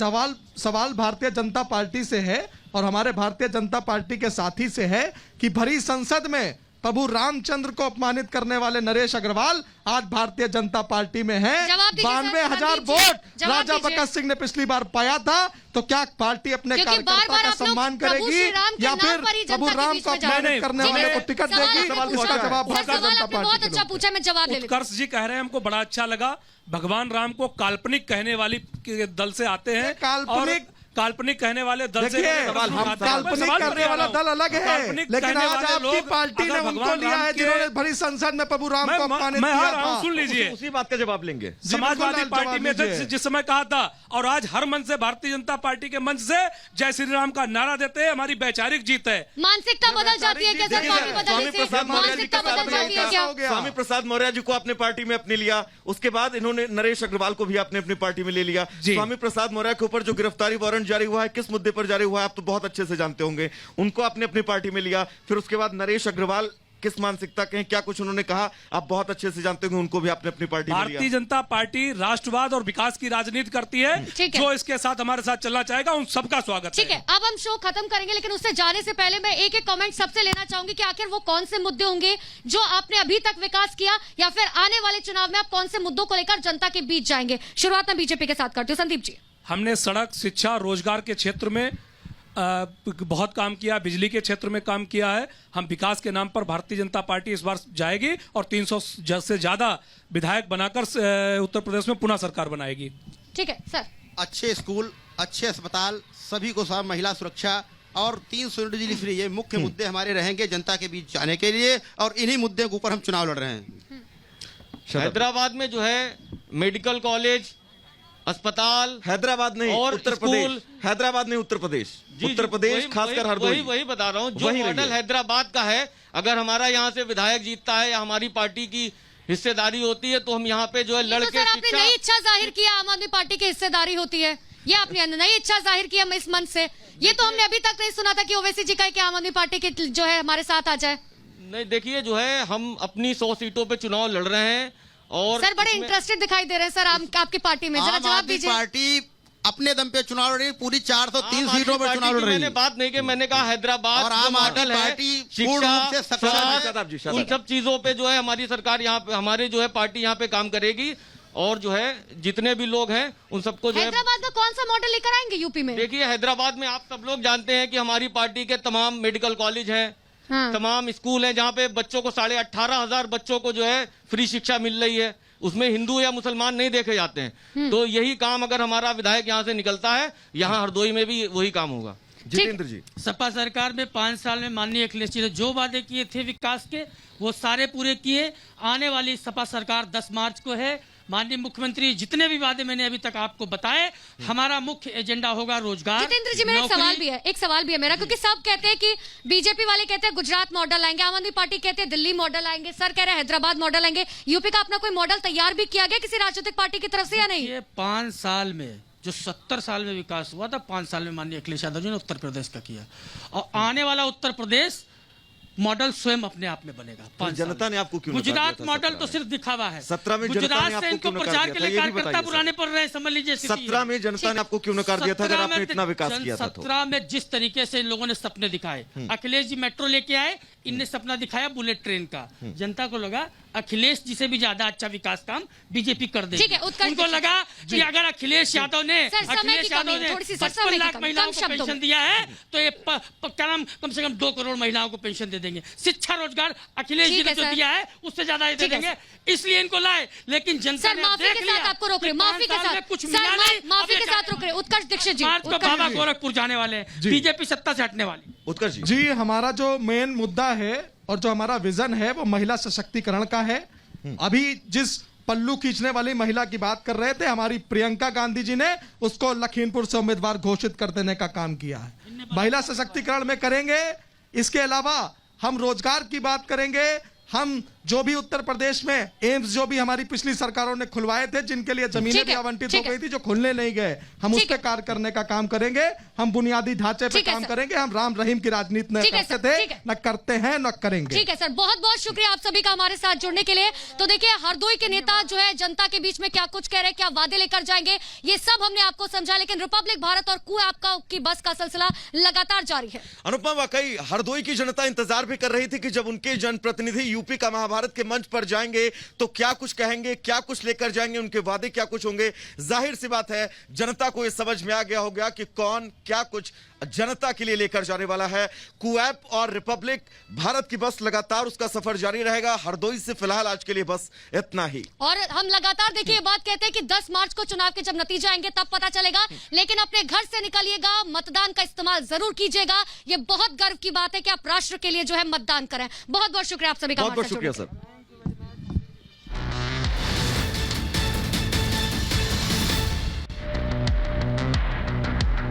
सवाल भारतीय जनता पार्टी से है और हमारे भारतीय जनता पार्टी के साथी से है कि भरी संसद में प्रभु रामचंद्र को अपमानित करने वाले नरेश अग्रवाल आज भारतीय जनता पार्टी में हैं। जवाब दीजिए सर, 92,000 संदीप जी, वोट जवाब राजा दीजिए। भगत सिंह ने पिछली बार पाया था। तो क्या पार्टी अपने क्योंकि कार्यकर्ता बार-बार का आप लोग सम्मान प्रभु करेगी श्री राम के या नाम फिर पर ही जनता प्रभु के राम बीच को में जा रहे अपमानित हैं? करने ठीक वाले है, को टिकट सवाल देगी? आपने पूछा। इसका जवाब सर, भारतीय सवाल जनता आपने पार्टी बहुत के अच्छा लोग। पूछा, मैं जवाब ले लेती हूं। उत्कर्ष जी कह रहे हैं हमको बड़ा अच्छा लगा, भगवान राम को काल्पनिक कहने वाली के दल से आते हैं। काल्पनिक- और काल्पनिक कहने वाले दल से देखिए सवाल हम आते हैं। काल्पनिक सवाल करने करने वाला हूं। दल अलग है, काल्पनिक लेकिन कहने आज वाले आपकी लोग पार्टी ने अगर उनको भगवान लिया राम है के- जिन्होंने भरी संसद में प्रभु राम को अपमानित मैं किया आ रहा हूं, था। सुन लीजिए। उसी बात का जवाब लेंगे। समाजवादी बिल्कुल पार्टी में जवाब थे दीजिए। जिस समय कहा था, और आज हर मंच से भारतीय जनता पार्टी के मंच से जय श्री राम का नारा देते हैं। हमारी वैचारिक जीत है। मानसिकता बदल जाती है क्या सर? देखिए, पार्टी स्वामी बदलने से प्रसाद मौर्य जी मानसिकता का बदल जाती है क्या? हो गया। स्वामी प्रसाद मौर्य जी को अपने पार्टी में अपने लिया, उसके बाद इन्होंने नरेश अग्रवाल को भी आपने अपनी पार्टी में ले लिया। जी। स्वामी प्रसाद मौर्य के ऊपर जो गिरफ्तारी वारंट जारी हुआ है, किस मुद्दे पर जारी हुआ है आप तो बहुत अच्छे से जानते होंगे। उनको आपने अपनी पार्टी में लिया, फिर उसके बाद नरेश अग्रवाल किस मानसिकता के हैं, क्या कुछ उन्होंने कहा आप बहुत अच्छे से जानते होंगे, उनको भी आपने अपनी पार्टी में भारतीय लिया। जनता पार्टी राष्ट्रवाद और विकास की राजनीति करती है। ठीक है। जो इसके साथ हमारे साथ चलना चाहेगा उन सबका स्वागत ठीक है, अब हम शो खत्म करेंगे, लेकिन उससे जाने से पहले मैं एक एक कमेंट सबसे लेना चाहूंगी कि आखिर वो कौन से मुद्दे होंगे जो आपने अभी तक विकास किया, या फिर आने वाले चुनाव में आप कौन से मुद्दों को लेकर जनता के बीच जाएंगे। शुरुआत में बीजेपी के साथ करते हो, संदीप जी। हमने सड़क, शिक्षा, रोजगार के क्षेत्र में बहुत काम किया, बिजली के क्षेत्र में काम किया है। हम विकास के नाम पर भारतीय जनता पार्टी इस बार जाएगी और 300 से ज्यादा विधायक बनाकर उत्तर प्रदेश में पुनः सरकार बनाएगी। ठीक है सर। अच्छे स्कूल, अच्छे अस्पताल, सभी को सब महिला सुरक्षा और 300 यूनिट बिजली फ्री, ये मुख्य मुद्दे हमारे रहेंगे जनता के बीच जाने के लिए, और इन्हीं मुद्दे के ऊपर हम चुनाव लड़ रहे हैं। हैदराबाद में जो है मेडिकल कॉलेज, अस्पताल, हैदराबाद नहीं और उत्तर स्कूल- प्रदेश, हैदराबाद नहीं उत्तर प्रदेश, जी, उत्तर प्रदेश वही- खासकर वही- हरदोई। वही बता रहा हूँ। जो वही मॉडल रहिए। हैदराबाद का है, अगर हमारा यहाँ से विधायक जीतता है या हमारी पार्टी की हिस्सेदारी होती है तो हम यहाँ पे जो है ये तो लड़के सर आपने नई इच्छा जाहिर की है, आम आदमी पार्टी की हिस्सेदारी होती है, ये आपने नई इच्छा जाहिर की है इस मंच से। ये तो हमने अभी तक नहीं सुना था कि ओवैसी जी का कि आम आदमी पार्टी के जो है हमारे साथ आ जाए। नहीं, देखिए जो है हम अपनी 100 सीटों पे चुनाव लड़ रहे हैं और सर बड़े इसमें- इंटरेस्टेड दिखाई दे रहे हैं सर आपकी पार्टी में, जरा आम जवाब आदमी दीजिए। पार्टी अपने दम पे चुनाव लड़ रही है, पूरी 403 आम आदमी सीटों पर पार्टी चुनाव की लड़ रही मैंने है। बात नहीं की, मैंने कहा हैदराबाद और जो आम आदमी मॉडल है, पार्टी पूर्ण शिक्षा, रूप से सक्षम है। शताब जी, उन सब चीजों पे जो है हमारी सरकार यहाँ पे, हमारे जो है पार्टी यहाँ पे काम करेगी और जो है जितने भी लोग हैं उन सबको जो है, हैदराबाद का कौन सा मॉडल लेकर आएंगे यूपी में? देखिए हैदराबाद में आप सब लोग जानते हैं कि हमारी पार्टी के तमाम मेडिकल कॉलेज हैं, हाँ। तमाम स्कूल हैं जहाँ पे बच्चों को 18,500 बच्चों को जो है फ्री शिक्षा मिल रही है, उसमें हिंदू या मुसलमान नहीं देखे जाते हैं। तो यही काम अगर हमारा विधायक यहाँ से निकलता है, यहाँ हरदोई में भी वही काम होगा। जितेंद्र जी, सपा सरकार में 5 साल में माननीय अखिलेश जी ने जो वादे किए थे विकास के वो सारे पूरे किए। आने वाली सपा सरकार 10 मार्च को है। माननीय मुख्यमंत्री जितने भी वादे मैंने अभी तक आपको बताए, हमारा मुख्य एजेंडा होगा रोजगार। जितेंद्र जी मेरा एक नौकरी। सवाल भी है मेरा, क्योंकि सब कहते हैं कि बीजेपी वाले कहते हैं गुजरात मॉडल आएंगे, आम आदमी पार्टी कहते हैं दिल्ली मॉडल आएंगे, सर कह रहे हैं हैदराबाद मॉडल आएंगे। यूपी का अपना कोई मॉडल तैयार भी किया गया किसी राजनीतिक पार्टी की तरफ से या नहीं? ये 5 साल में जो 70 साल में विकास हुआ था, 5 साल में माननीय अखिलेश यादव जी ने उत्तर प्रदेश का किया, और आने वाला उत्तर प्रदेश मॉडल स्वयं अपने आप में बनेगा। 5 जनता साल ने में। आपको क्यों नकार दिया गुजरात था मॉडल 17 तो सिर्फ दिखावा है। 17 में जनता ने गुजरात से आपको इनको क्यों नकार प्रचार दिया के था? लिए ये भी कार्यकर्ता बताइए पुराने पड़ रहे हैं, समझ लीजिए। 17 में जनता ने आपको क्यों नकार दिया था अगर आपने इतना विकास किया था तो? 17 में जिस तरीके से इन लोगों ने सपने दिखाए, अखिलेश जी मेट्रो लेके आए, इनने सपना दिखाया बुलेट ट्रेन का, जनता को लगा अखिलेश जी से भी ज्यादा अच्छा विकास काम बीजेपी कर देगी। ठीक है, उत्कर्ष उनको दीजिए। लगा कि अगर अखिलेश यादव ने सर, समय की कमी है, थोड़ी सी सर, समय की 55 लाख कमी, महिलाओं कम को शब्दों पेंशन में। दिया है तो ये क्या नाम कम से कम 2 करोड़ महिलाओं को पेंशन दे देंगे। शिक्षा रोजगार अखिलेश जी ठीक ने है, जो सर। दिया है उससे ज्यादा ये दे ठीक है, देंगे, इसलिए इनको लाए। लेकिन जनता सर ने माफी देख के लिया साथ आपको रोक रहे, कि माफी 5 के साल में साथ कुछ सर, मिला नहीं। माफी अब के ये साथ रोक रहे। उत्कर्ष दीक्षित जी, मार्च को उत्कर्ष बाबा जी। गोरखपुर जाने वाले हैं, बीजेपी सत्ता से हटने वाली। उत्कर्ष जी, जी हमारा जो मेन मुद्दा है और जो हमारा विजन है वो महिला सशक्तिकरण का है। अभी जिस पल्लू खींचने वाली महिला की बात कर रहे थे, हमारी प्रियंका गांधी जी ने उसको लखीमपुर से उम्मीदवार घोषित कर देने का काम किया है। महिला सशक्तिकरण में करेंगे। इसके अलावा हम रोजगार की बात करेंगे। हम जो भी उत्तर प्रदेश में एम्स जो भी हमारी पिछली सरकारों ने खुलवाए थे, जिनके लिए जमीनें ठीक भी है, आवंटित ठीक हो है। गई थी, जो खुलने नहीं गए, हम उस ठीक पे है। कार्य करने का काम करेंगे। हम बुनियादी ढांचे पे ठीक है, काम सर। करेंगे। हम राम रहीम की राजनीति न ठीक है, करते सर, ठीक थे, है। न करते हैं, न करेंगे। ठीक है सर, बहुत बहुत शुक्रिया आप सभी का हमारे साथ जुड़ने के लिए। तो देखिए हरदोई के नेता जो है जनता के बीच में क्या कुछ कह रहे हैं, क्या वादे लेकर जाएंगे, ये सब हमने आपको समझा। लेकिन रिपब्लिक भारत और कू आपका की बस का सिलसिला लगातार जारी है। अनुपमा, वाकई हरदोई की जनता इंतजार भी कर रही थी कि जब उनके जनप्रतिनिधि यूपी का महाभारत के मंच पर जाएंगे तो क्या कुछ कहेंगे, क्या कुछ लेकर जाएंगे, उनके वादे क्या कुछ होंगे। जाहिर सी बात है जनता को यह समझ में आ गया होगा कि कौन क्या कुछ जनता के लिए लेकर जाने वाला है। कुऐप और रिपब्लिक भारत की बस लगातार उसका सफर जारी रहेगा। हरदोई से फिलहाल आज के लिए बस इतना ही। और हम लगातार देखिए ये बात कहते हैं कि 10 मार्च को चुनाव के जब नतीजे आएंगे तब पता चलेगा। लेकिन अपने घर से निकलिएगा, मतदान का इस्तेमाल जरूर कीजिएगा। ये बहुत गर्व की बात है कि आप राष्ट्र के लिए जो है मतदान करें। बहुत बहुत शुक्रिया आप सभी का बहुत बहुत हमारे साथ शुक्रिया जुड़ने के लिए। सर।